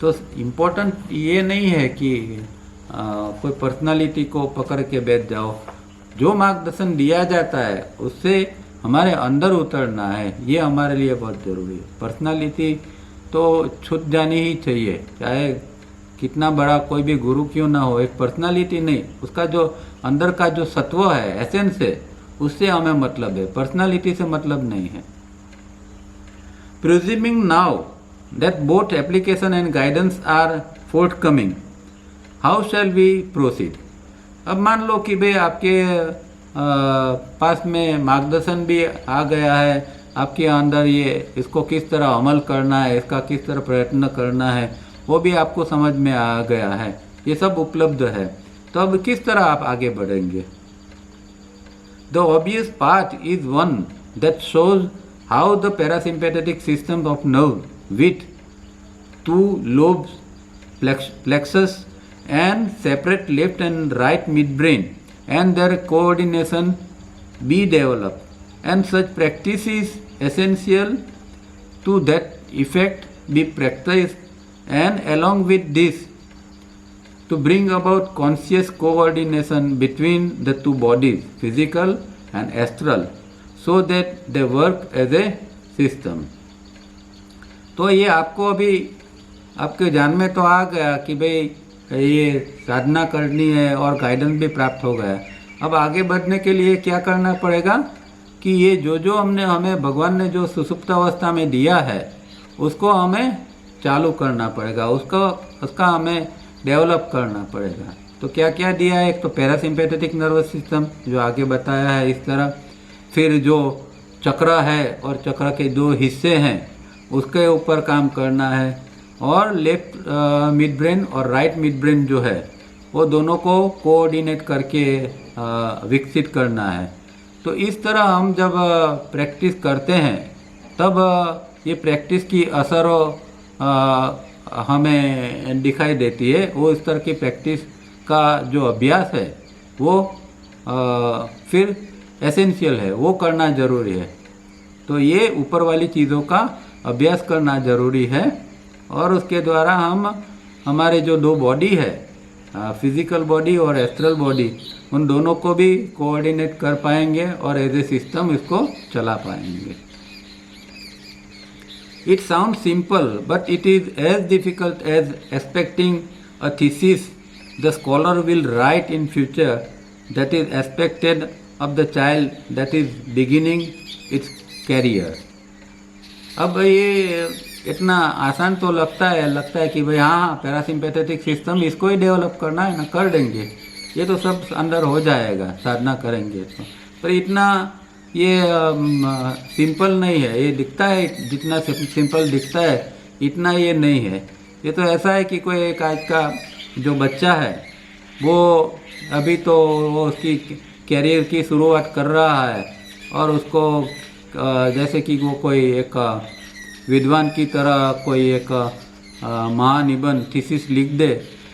तो इम्पोर्टेंट ये नहीं है कि कोई पर्सनालिटी को पकड़ के बैठ जाओ। जो मार्गदर्शन दिया जाता है उससे हमारे अंदर उतरना है, ये हमारे लिए बहुत ज़रूरी है। पर्सनालिटी तो छूट जानी ही चाहिए, चाहे कितना बड़ा कोई भी गुरु क्यों ना हो, एक पर्सनालिटी नहीं, उसका जो अंदर का जो सत्व है, एसेंस है, उससे हमें मतलब है, पर्सनालिटी से मतलब नहीं है। Presuming now that both application and guidance are forthcoming, how shall we proceed. अब मान लो कि भाई आपके पास में मार्गदर्शन भी आ गया है, आपके अंदर ये इसको किस तरह अमल करना है, इसका किस तरह प्रयत्न करना है, वो भी आपको समझ में आ गया है, ये सब उपलब्ध है, तो अब किस तरह आप आगे बढ़ेंगे। The obvious path is one that shows how the parasympathetic system of nerve with 2 lobes, plexus and separate left and right midbrain and their coordination be developed, and such practice is essential to that effect be practiced, and along with this to bring about conscious coordination between the two bodies, physical and astral so that they work as a system. तो ये आपको अभी आपके जान में तो आ गया कि भाई ये साधना करनी है और गाइडेंस भी प्राप्त हो गया। अब आगे बढ़ने के लिए क्या करना पड़ेगा कि ये जो हमें भगवान ने जो सुसुप्त अवस्था में दिया है उसको हमें चालू करना पड़ेगा, उसका हमें डेवलप करना पड़ेगा। तो क्या क्या दिया है? एक तो पैरासिम्पैथेटिक नर्वस सिस्टम जो आगे बताया है इस तरह, फिर जो चक्र है और चक्र के दो हिस्से हैं उसके ऊपर काम करना है, और लेफ्ट मिड ब्रेन और राइट मिड ब्रेन जो है वो दोनों को कोऑर्डिनेट करके विकसित करना है। तो इस तरह हम जब प्रैक्टिस करते हैं तब ये प्रैक्टिस की असर हमें दिखाई देती है। वो इस तरह की प्रैक्टिस का जो अभ्यास है वो फिर एसेंशियल है, वो करना ज़रूरी है। तो ये ऊपर वाली चीज़ों का अभ्यास करना ज़रूरी है, और उसके द्वारा हम हमारे जो दो बॉडी है, फिजिकल बॉडी और एस्ट्रल बॉडी, उन दोनों को भी कोऑर्डिनेट कर पाएंगे और एज ए सिस्टम इसको चला पाएंगे। It sounds simple, but it is as difficult as expecting a thesis the scholar will write in future that is expected of the child that is beginning its career. अब ये इतना आसान तो लगता है कि भाई हाँ पैरासिम्पैथेटिक सिस्टम इसको ही डेवलप करना है ना, कर देंगे, ये तो सब अंदर हो जाएगा साधना करेंगे तो। पर इतना ये सिंपल नहीं है, ये दिखता है जितना सिंपल दिखता है इतना ये नहीं है। ये तो ऐसा है कि कोई एक आज का जो बच्चा है वो अभी तो वो उसकी कैरियर की शुरुआत कर रहा है, और उसको जैसे कि वो कोई एक विद्वान की तरह कोई एक महानिबंध थीसिस लिख दे,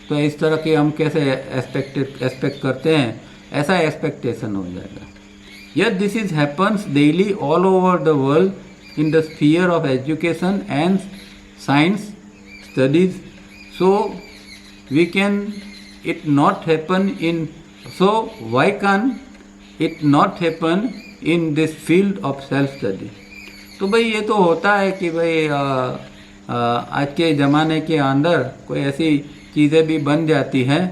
तो इस तरह की हम कैसे एक्सपेक्ट करते हैं, ऐसा एक्सपेक्टेशन हो जाएगा। Yet this is happens daily all over the world in the sphere of education and science studies. So we can it not happen in, so why can it not happen in this field of self study? तो भाई ये तो होता है कि भाई आज के ज़माने के अंदर कोई ऐसी चीज़ें भी बन जाती हैं,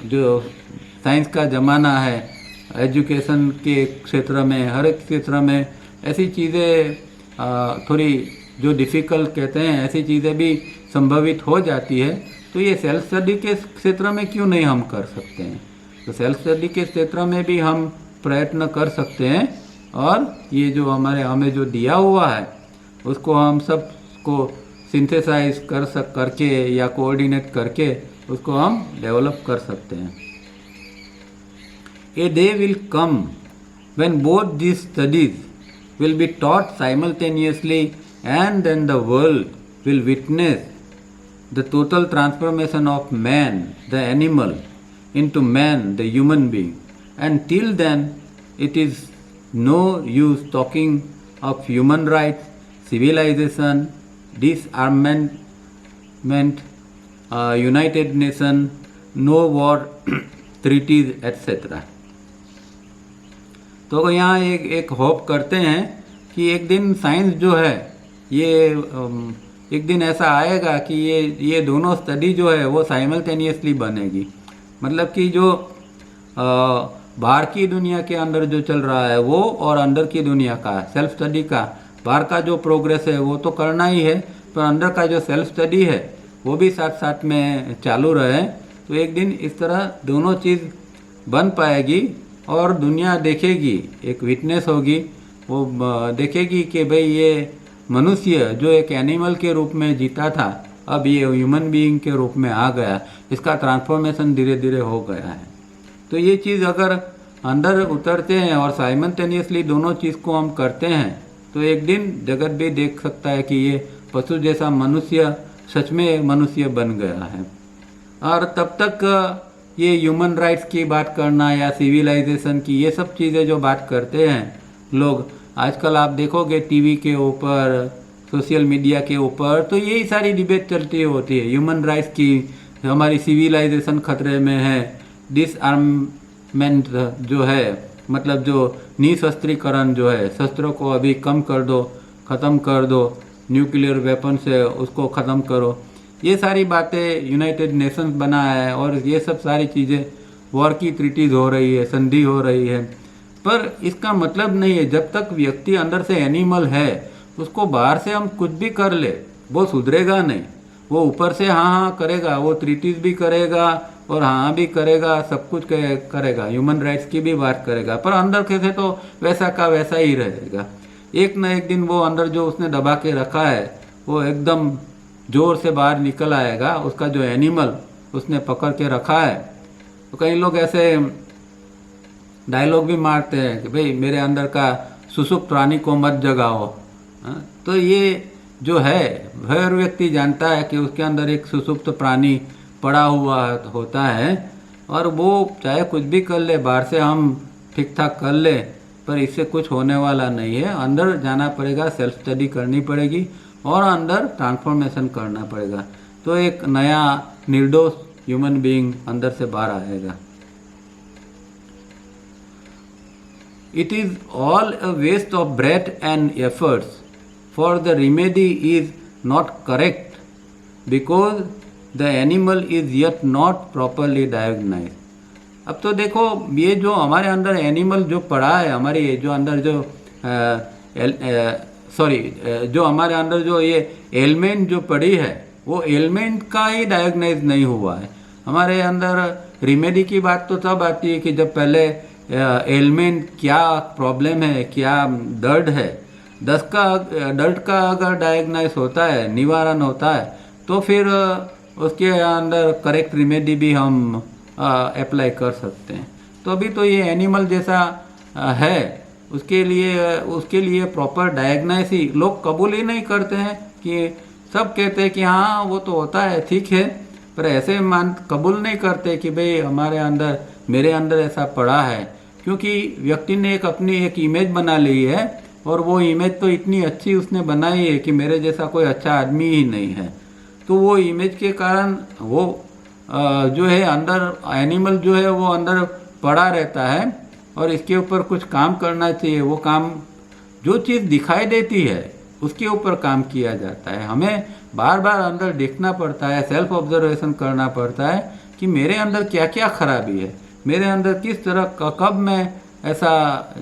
जो साइंस का ज़माना है, एजुकेशन के क्षेत्र में, हर एक क्षेत्र में ऐसी चीज़ें थोड़ी जो डिफ़िकल्ट कहते हैं ऐसी चीज़ें भी संभवित हो जाती है। तो ये सेल्फ स्टडी के क्षेत्र में क्यों नहीं हम कर सकते हैं? तो सेल्फ स्टडी के क्षेत्र में भी हम प्रयत्न कर सकते हैं, और ये जो हमें जो दिया हुआ है उसको हम सब को सिंथेसाइज करके या कोऑर्डिनेट करके उसको हम डेवलप कर सकते हैं। A day will come when both these studies will be taught simultaneously, and then the world will witness the total transformation of man, the animal, into man, the human being. And till then, it is no use talking of human rights, civilization, disarmament, United Nations, no war treaties, etc. तो यहाँ एक hope करते हैं कि एक दिन science जो है ये एक दिन ऐसा आएगा कि ये दोनों स्टडी जो है वो साइमल्टेनियसली बनेगी। मतलब कि जो बाहर की दुनिया के अंदर जो चल रहा है वो, और अंदर की दुनिया का सेल्फ स्टडी का, बाहर का जो प्रोग्रेस है वो तो करना ही है, पर अंदर का जो सेल्फ स्टडी है वो भी साथ साथ में चालू रहे। तो एक दिन इस तरह दोनों चीज़ बन पाएगी, और दुनिया देखेगी, एक विटनेस होगी, वो देखेगी कि भाई ये मनुष्य जो एक एनिमल के रूप में जीता था अब ये ह्यूमन बीइंग के रूप में आ गया, इसका ट्रांसफॉर्मेशन धीरे धीरे हो गया है। तो ये चीज़ अगर अंदर उतरते हैं और साइमल्टेनियसली दोनों चीज़ को हम करते हैं तो एक दिन जगत भी देख सकता है कि ये पशु जैसा मनुष्य सच में मनुष्य बन गया है। और तब तक ये ह्यूमन राइट्स की बात करना या सिविलाइजेशन की, ये सब चीज़ें जो बात करते हैं लोग आजकल, आप देखोगे टीवी के ऊपर, सोशल मीडिया के ऊपर, तो यही सारी डिबेट चलती होती है ह्यूमन राइट्स की, हमारी सिविलाइजेशन खतरे में है, डिसआर्ममेंट जो है मतलब जो निशस्त्रीकरण जो है, शस्त्रों को अभी कम कर दो, ख़त्म कर दो, न्यूक्लियर वेपन से उसको ख़त्म करो, ये सारी बातें यूनाइटेड नेशंस बना है और ये सब सारी चीज़ें वॉर की ट्रीटीज हो रही है, संधि हो रही है। पर इसका मतलब नहीं है जब तक व्यक्ति अंदर से एनिमल है उसको बाहर से हम कुछ भी कर ले वो सुधरेगा नहीं। वो ऊपर से हाँ हाँ करेगा, वो ट्रीटीज भी करेगा और हाँ भी करेगा, सब कुछ करेगा, ह्यूमन राइट्स की भी बात करेगा, पर अंदर से तो वैसा का वैसा ही रहेगा। एक न एक दिन वो अंदर जो उसने दबा के रखा है वो एकदम जोर से बाहर निकल आएगा, उसका जो एनिमल उसने पकड़ के रखा है। तो कई लोग ऐसे डायलॉग भी मारते हैं कि भाई मेरे अंदर का सुसुप्त प्राणी को मत जगाओ। तो ये जो है हर व्यक्ति जानता है कि उसके अंदर एक सुसुप्त प्राणी पड़ा हुआ होता है और वो चाहे कुछ भी कर ले, बाहर से हम ठीक ठाक कर ले, पर इससे कुछ होने वाला नहीं है। अंदर जाना पड़ेगा, सेल्फ स्टडी करनी पड़ेगी और अंदर ट्रांसफॉर्मेशन करना पड़ेगा, तो एक नया निर्दोष ह्यूमन बीइंग अंदर से बाहर आएगा। It is all a waste of breath and efforts, for the remedy is not correct because the animal is yet not properly diagnosed. अब तो देखो ये जो हमारे अंदर एनिमल जो पड़ा है, हमारे जो अंदर जो जो हमारे अंदर जो ये एलिमेंट जो पड़ी है वो एलिमेंट का ही डायग्नाइज नहीं हुआ है। हमारे अंदर रिमेडी की बात तो तब आती है कि जब पहले एलिमेंट क्या प्रॉब्लम है, क्या दर्द है, दर्द का अगर डायग्नाइज होता है, निवारण होता है, तो फिर उसके अंदर करेक्ट रिमेडी भी हम अप्लाई कर सकते हैं। तो अभी तो ये एनिमल जैसा है, उसके लिए प्रॉपर डायग्नाइज ही लोग कबूल ही नहीं करते हैं। कि सब कहते हैं कि हाँ वो तो होता है, ठीक है, पर ऐसे कबूल नहीं करते कि भाई मेरे अंदर ऐसा पड़ा है, क्योंकि व्यक्ति ने अपनी एक इमेज बना ली है और वो इमेज तो इतनी अच्छी उसने बनाई है कि मेरे जैसा कोई अच्छा आदमी ही नहीं है। तो वो इमेज के कारण वो जो है अंदर एनिमल जो है वो अंदर पड़ा रहता है और इसके ऊपर कुछ काम करना चाहिए। वो काम जो चीज़ दिखाई देती है उसके ऊपर काम किया जाता है। हमें बार बार अंदर देखना पड़ता है, सेल्फ ऑब्जर्वेशन करना पड़ता है कि मेरे अंदर क्या क्या खराबी है, मेरे अंदर किस तरह कब मैं ऐसा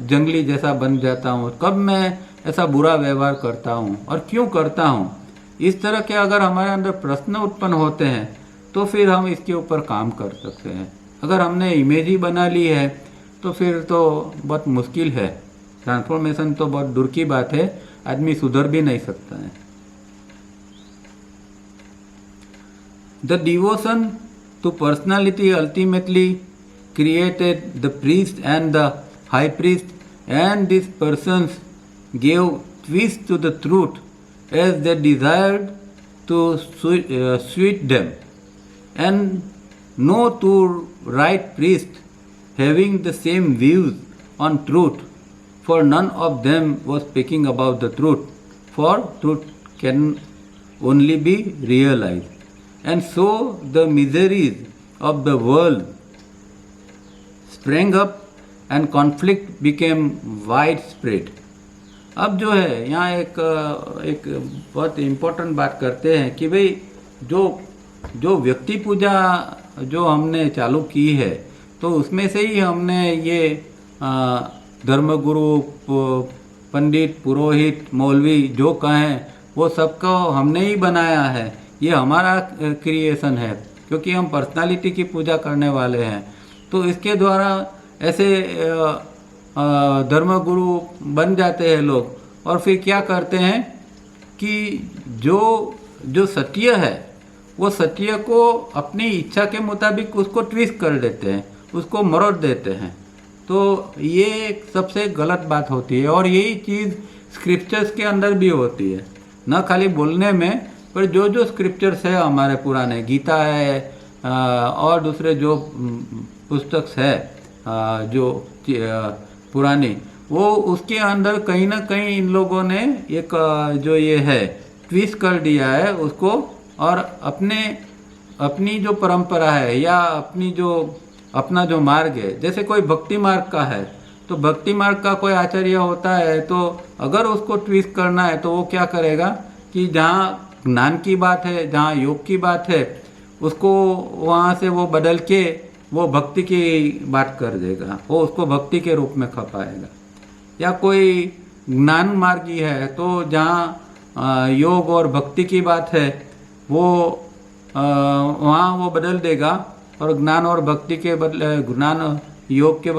जंगली जैसा बन जाता हूँ, कब मैं ऐसा बुरा व्यवहार करता हूँ और क्यों करता हूँ। इस तरह के अगर हमारे अंदर प्रश्न उत्पन्न होते हैं तो फिर हम इसके ऊपर काम कर सकते हैं। अगर हमने इमेज ही बना ली है तो फिर तो बहुत मुश्किल है, ट्रांसफॉर्मेशन तो बहुत दूर की बात है, आदमी सुधर भी नहीं सकता है। The devotion to personality ultimately created the priest and the high priest, and these persons gave twist to the truth as they desired to suit them, and no two right priests having the same views on truth, for none of them was speaking about the truth, for truth can only be realized, and so the miseries of the world sprang up and conflict became widespread. अब जो है यहाँ एक बहुत important बात करते हैं कि भाई जो व्यक्ति पूजा जो हमने चालू की है तो उसमें से ही हमने ये धर्मगुरु, पंडित, पुरोहित, मौलवी जो कहें वो सबको हमने ही बनाया है। ये हमारा क्रिएशन है क्योंकि हम पर्सनालिटी की पूजा करने वाले हैं। तो इसके द्वारा ऐसे धर्मगुरु बन जाते हैं लोग और फिर क्या करते हैं कि जो सत्य है वो सत्य को अपनी इच्छा के मुताबिक उसको ट्विस्ट कर देते हैं, उसको मरोड़ देते हैं। तो ये सबसे गलत बात होती है और यही चीज़ स्क्रिप्चर्स के अंदर भी होती है, न खाली बोलने में, पर जो स्क्रिप्चर्स है हमारे पुराने, गीता है और दूसरे जो पुस्तक है जो पुरानी, वो उसके अंदर कहीं ना कहीं इन लोगों ने एक जो ये है ट्विस्ट कर दिया है उसको, और अपनी जो परंपरा है या अपना जो मार्ग है, जैसे कोई भक्ति मार्ग का है तो तो भक्ति मार्ग का कोई आचार्य होता है तो अगर उसको ट्विस्ट करना है तो वो क्या करेगा कि जहाँ ज्ञान की बात है, जहाँ योग की बात है, उसको वहाँ से वो बदल के वो भक्ति की बात कर देगा, वो उसको भक्ति के रूप में खपाएगा। या कोई ज्ञान मार्गी है तो जहाँ योग और भक्ति की बात है वो वहाँ वो बदल देगा और ज्ञान और भक्ति के बदले ज्ञान योग के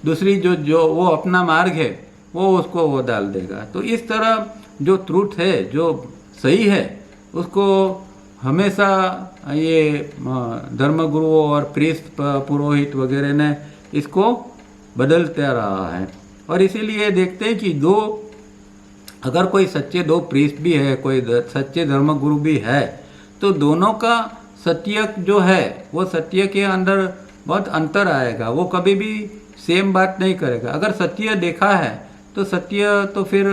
दूसरी जो वो अपना मार्ग है वो उसको वो डाल देगा। तो इस तरह जो ट्रूथ है, जो सही है, उसको हमेशा ये धर्मगुरुओं और प्रीस्ट पुरोहित वगैरह ने इसको बदलते रहा है। और इसीलिए देखते हैं कि अगर कोई सच्चे दो प्रीस्ट भी है, कोई सच्चे धर्मगुरु भी है, तो दोनों का सत्य जो है वो सत्य के अंदर बहुत अंतर आएगा। वो कभी भी सेम बात नहीं करेगा। अगर सत्य देखा है तो सत्य तो फिर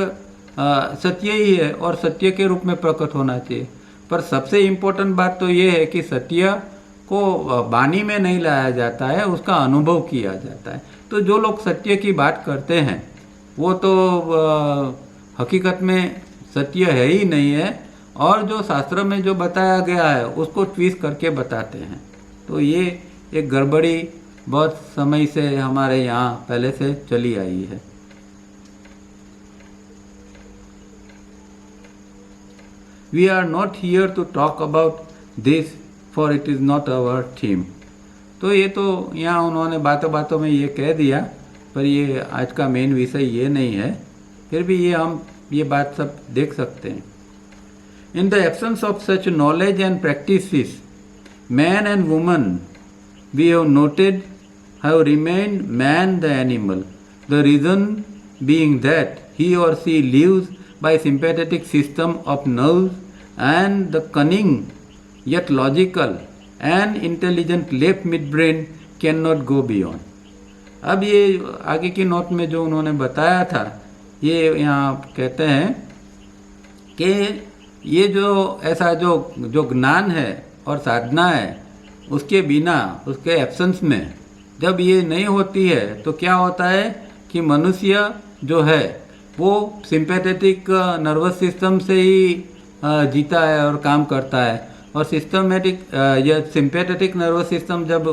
सत्य ही है और सत्य के रूप में प्रकट होना चाहिए। पर सबसे इम्पोर्टेंट बात तो ये है कि सत्य को वाणी में नहीं लाया जाता है, उसका अनुभव किया जाता है। तो जो लोग सत्य की बात करते हैं वो तो हकीकत में सत्य है ही नहीं है, और जो शास्त्र में जो बताया गया है उसको ट्विस्ट करके बताते हैं। तो ये एक गड़बड़ी बहुत समय से हमारे यहाँ पहले से चली आई है। We are not here to talk about this, for it is not our theme. तो ये तो यहाँ उन्होंने बातों बातों में ये कह दिया, पर ये आज का मेन विषय ये नहीं है। फिर भी हम ये बात सब देख सकते हैं। In the absence of such knowledge and practices, man and woman, we have noted, have remained man the animal. The reason being that he or she lives by sympathetic system of nerves and the cunning yet logical and intelligent left midbrain cannot go beyond. अब ये आगे की note में जो उन्होंने बताया था, ये यहाँ कहते हैं कि ये जो ऐसा जो ज्ञान है और साधना है, उसके बिना, उसके एब्सेंस में जब ये नहीं होती है तो क्या होता है कि मनुष्य जो है वो सिंपैथेटिक नर्वस सिस्टम से ही जीता है और काम करता है। और सिस्टमेटिक या सिंपैथेटिक नर्वस सिस्टम जब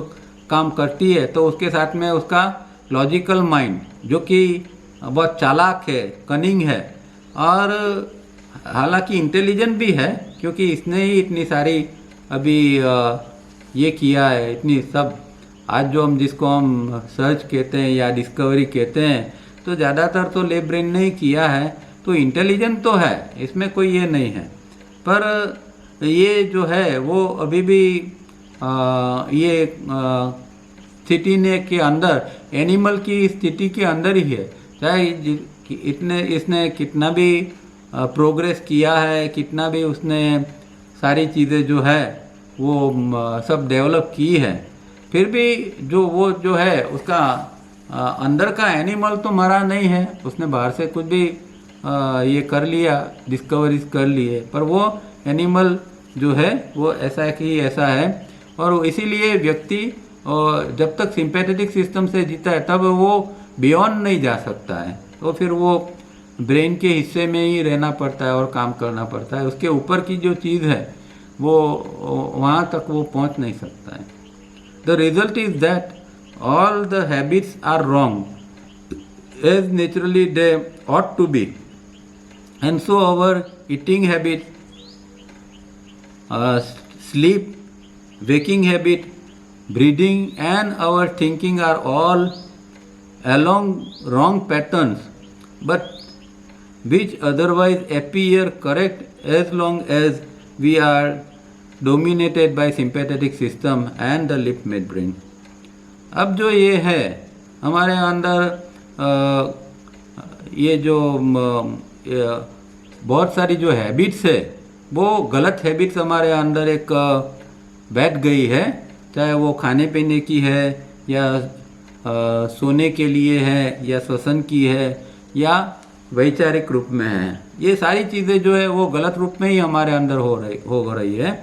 काम करती है तो उसके साथ में उसका लॉजिकल माइंड, जो कि बहुत चालाक है, कनिंग है, और हालांकि इंटेलिजेंट भी है, क्योंकि इसने ही इतनी सारी अभी ये किया है, इतनी सब आज जो जिसको हम सर्च कहते हैं या डिस्कवरी कहते हैं, तो ज़्यादातर तो लेब ब्रेन ने ही किया है। तो इंटेलिजेंट तो है, इसमें कोई ये नहीं है, पर ये जो है वो अभी भी ये स्थिति ने के अंदर, एनिमल की स्थिति के अंदर ही है। चाहे इसने कितना भी प्रोग्रेस किया है, कितना भी उसने सारी चीज़ें जो है वो सब डेवलप की है, फिर भी जो है उसका अंदर का एनिमल तो मरा नहीं है। उसने बाहर से कुछ भी ये कर लिया, डिस्कवरीज कर लिए, पर वो एनिमल जो है वो ऐसा कि ऐसा है। और इसीलिए व्यक्ति जब तक सिंपैथेटिक सिस्टम से जीता है तब वो बियॉन्ड नहीं जा सकता है। तो फिर वो ब्रेन के हिस्से में ही रहना पड़ता है और काम करना पड़ता है। उसके ऊपर की जो चीज़ है वो वहाँ तक वो पहुँच नहीं सकता है। The result is that all the habits are wrong as naturally they ought to be, and so our eating habit, sleep, waking habit, breathing and our thinking are all along wrong patterns, but which otherwise appear correct as long as we are dominated by sympathetic system and the left midbrain. अब जो ये है हमारे अंदर ये जो बहुत सारी जो हैबिट्स है, वो गलत हैबिट्स हमारे अंदर एक बैठ गई है, चाहे वो खाने पीने की है या सोने के लिए है या श्वसन की है या वैचारिक रूप में है। ये सारी चीज़ें जो है वो गलत रूप में ही हमारे अंदर हो रही है,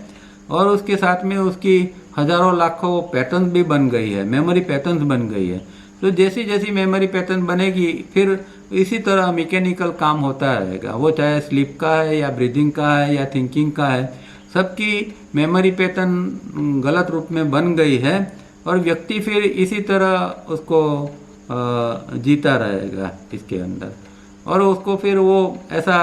और उसके साथ में उसकी हजारों लाखों पैटर्न्स भी बन गई है, मेमोरी पैटर्न्स बन गई है। तो जैसी जैसी मेमोरी पैटर्न बनेगी फिर इसी तरह मैकेनिकल काम होता रहेगा, वो चाहे स्लीप का है या ब्रीदिंग का है या थिंकिंग का है, सबकी मेमोरी पैटर्न गलत रूप में बन गई है और व्यक्ति फिर इसी तरह उसको जीता रहेगा इसके अंदर, और उसको फिर वो ऐसा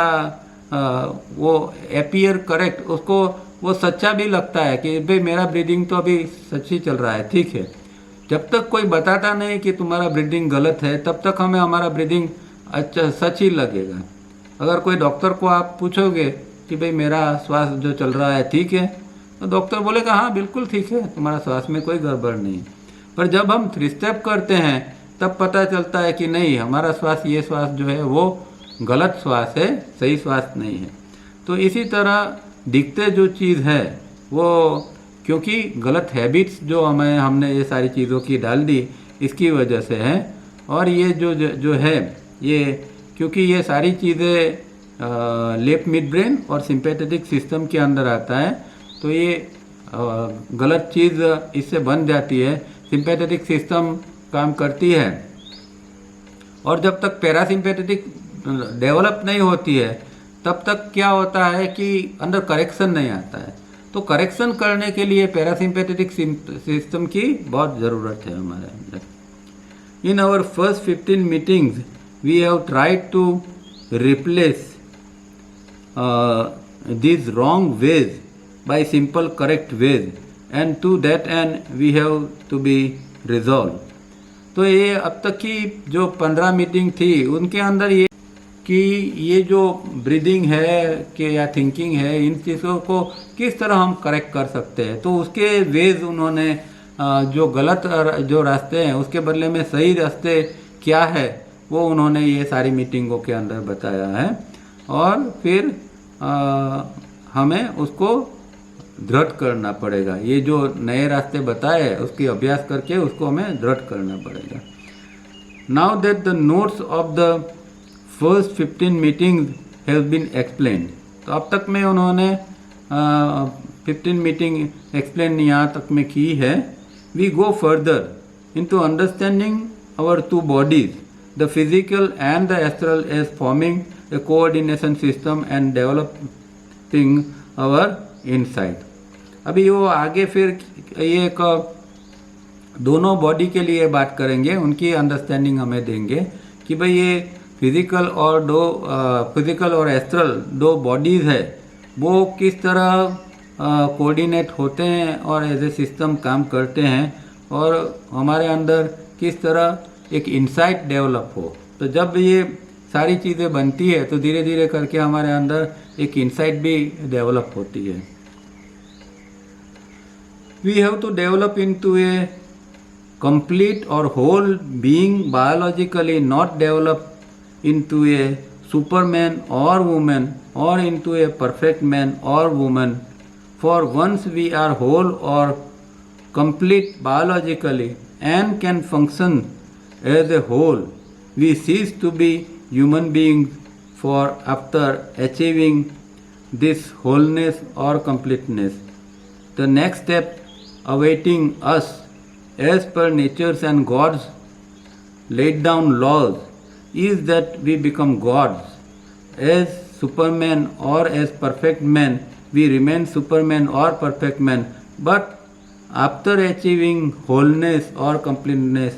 वो अपीयर करेक्ट, उसको वो सच्चा भी लगता है कि भाई मेरा ब्रीदिंग तो अभी सच ही चल रहा है, ठीक है। जब तक कोई बताता नहीं कि तुम्हारा ब्रीदिंग गलत है तब तक हमें हमारा ब्रीदिंग अच्छा सच ही लगेगा। अगर कोई डॉक्टर को आप पूछोगे कि भाई मेरा श्वास जो चल रहा है ठीक है, तो डॉक्टर बोलेगा हाँ बिल्कुल ठीक है, तुम्हारा श्वास में कोई गड़बड़ नहीं। पर जब हम 3 स्टेप करते हैं तब पता चलता है कि नहीं, हमारा श्वास, ये श्वास जो है वो गलत श्वास है, सही श्वास नहीं है। तो इसी तरह दिखते जो चीज़ है वो क्योंकि गलत हैबिट्स जो हमने ये सारी चीज़ों की डाल दी इसकी वजह से है, और ये जो है ये क्योंकि ये सारी चीज़ें लेफ्ट मिड ब्रेन और सिंपैथेटिक सिस्टम के अंदर आता है, तो ये गलत चीज़ इससे बन जाती है। सिंपैथेटिक सिस्टम काम करती है और जब तक पैरासिम्पैथेटिक डेवलप नहीं होती है तब तक क्या होता है कि अंदर करेक्शन नहीं आता है। तो करेक्शन करने के लिए पैरासिम्पैथेटिक सिस्टम की बहुत ज़रूरत है हमारे अंदर। In our first 15 meetings we have tried to replace these wrong ways by simple correct ways, and to that end we have to be resolved। तो ये अब तक की जो 15 मीटिंग थी उनके अंदर ये कि ये जो ब्रीदिंग है कि या थिंकिंग है, इन चीज़ों को किस तरह हम करेक्ट कर सकते हैं, तो उसके वेज उन्होंने जो गलत जो रास्ते हैं उसके बदले में सही रास्ते क्या है वो उन्होंने ये सारी मीटिंगों के अंदर बताया है, और फिर हमें उसको दृढ़ करना पड़ेगा। ये जो नए रास्ते बताए उसकी अभ्यास करके उसको हमें दृढ़ करना पड़ेगा। Now that the notes of the first 15 meetings have been explain, तो अब तक में उन्होंने 15 मीटिंग एक्सप्लेन यहाँ तक में की है। We go further into understanding our 2 bodies, the physical and the astral, as forming a coordination system and developing our insight। अभी वो आगे फिर ये एक दोनों बॉडी के लिए बात करेंगे, उनकी अंडरस्टैंडिंग हमें देंगे कि भाई ये फिजिकल और एस्ट्रल 2 बॉडीज़ है वो किस तरह कोऑर्डिनेट होते हैं और एज ए सिस्टम काम करते हैं, और हमारे अंदर किस तरह एक इंसाइट डेवलप हो। तो जब ये सारी चीज़ें बनती है तो धीरे धीरे करके हमारे अंदर एक इंसाइट भी डेवलप होती है। We have to develop into a complete or whole being biologically, not develop into a superman or women or into a perfect man or women. For once we are whole or complete biologically and can function as a whole, we cease to be human beings for after achieving this wholeness or completeness. The next step awaiting us as per nature's and God's laid down laws is that we become gods. As superman or as perfect man, we remain superman or perfect man, but after achieving wholeness or completeness,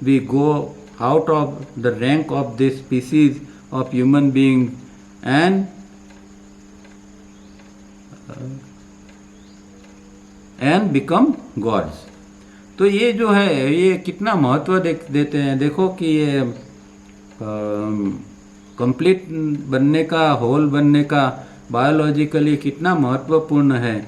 we go out of the rank of this species of human beings and become gods। तो ये जो है ये कितना महत्व देते हैं। देखो कि ये कंप्लीट बनने का, होल बनने का बायोलॉजिकली कितना महत्वपूर्ण है,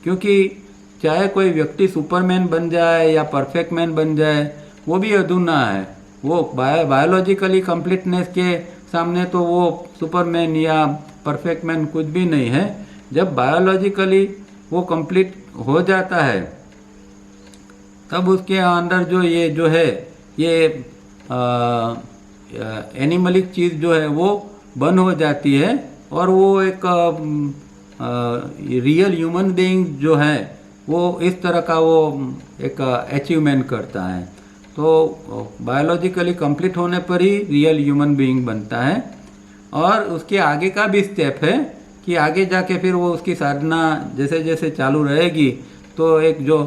क्योंकि चाहे कोई व्यक्ति सुपरमैन बन जाए या परफेक्ट मैन बन जाए वो भी अधूरा है। वो बायोलॉजिकली कंप्लीटनेस के सामने तो वो सुपरमैन या परफेक्ट मैन कुछ भी नहीं है। जब बायोलॉजिकली वो कंप्लीट हो जाता है तब उसके अंदर जो है ये एनिमलिक चीज़ जो है वो बंद हो जाती है, और वो एक रियल ह्यूमन बीइंग जो है वो इस तरह का वो एक अचीवमेंट करता है। तो बायोलॉजिकली कंप्लीट होने पर ही रियल ह्यूमन बीइंग बनता है। और उसके आगे का भी स्टेप है कि आगे जाके फिर वो उसकी साधना जैसे जैसे चालू रहेगी तो एक जो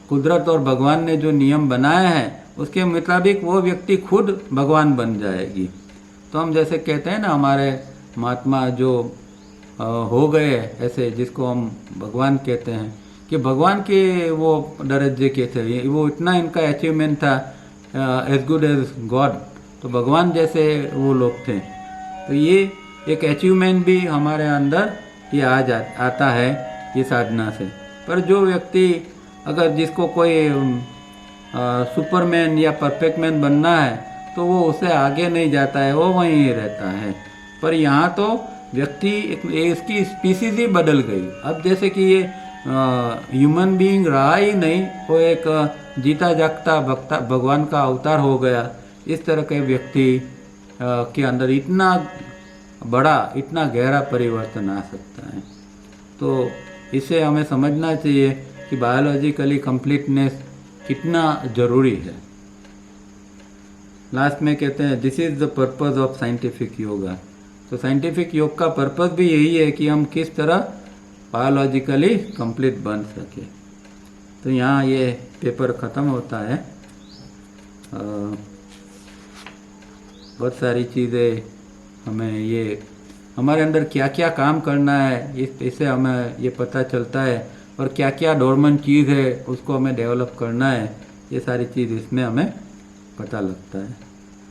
कुदरत और भगवान ने जो नियम बनाया है उसके मुताबिक वो व्यक्ति खुद भगवान बन जाएगी। तो हम जैसे कहते हैं ना, हमारे महात्मा जो हो गए ऐसे, जिसको हम भगवान कहते हैं, कि भगवान के वो दर्जे के थे, वो इतना इनका अचीवमेंट था, एज गुड एज गॉड। तो भगवान जैसे वो लोग थे। तो ये एक अचीवमेंट भी हमारे अंदर ये आता है ये साधना से। पर जो व्यक्ति अगर जिसको कोई सुपरमैन या परफेक्ट मैन बनना है तो वो उससे आगे नहीं जाता है, वो वहीं रहता है। पर यहाँ तो व्यक्ति इसकी स्पीसीज ही बदल गई। अब जैसे कि ये ह्यूमन बीइंग रहा ही नहीं, वो एक जीता जागता भगवान का अवतार हो गया। इस तरह के व्यक्ति के अंदर इतना बड़ा, इतना गहरा परिवर्तन आ सकता है। तो इसे हमें समझना चाहिए कि बायोलॉजिकली कंप्लीटनेस कितना ज़रूरी है। लास्ट में कहते हैं this is the purpose of scientific yoga. तो साइंटिफिक योग का पर्पस भी यही है कि हम किस तरह बायोलॉजिकली कंप्लीट बन सके। तो यहाँ ये पेपर ख़त्म होता है। बहुत सारी चीज़ें हमें ये हमारे अंदर क्या क्या काम करना है इससे हमें ये पता चलता है, और क्या क्या डोरमेंट चीज़ है उसको हमें डेवलप करना है, ये सारी चीज़ इसमें हमें पता लगता है।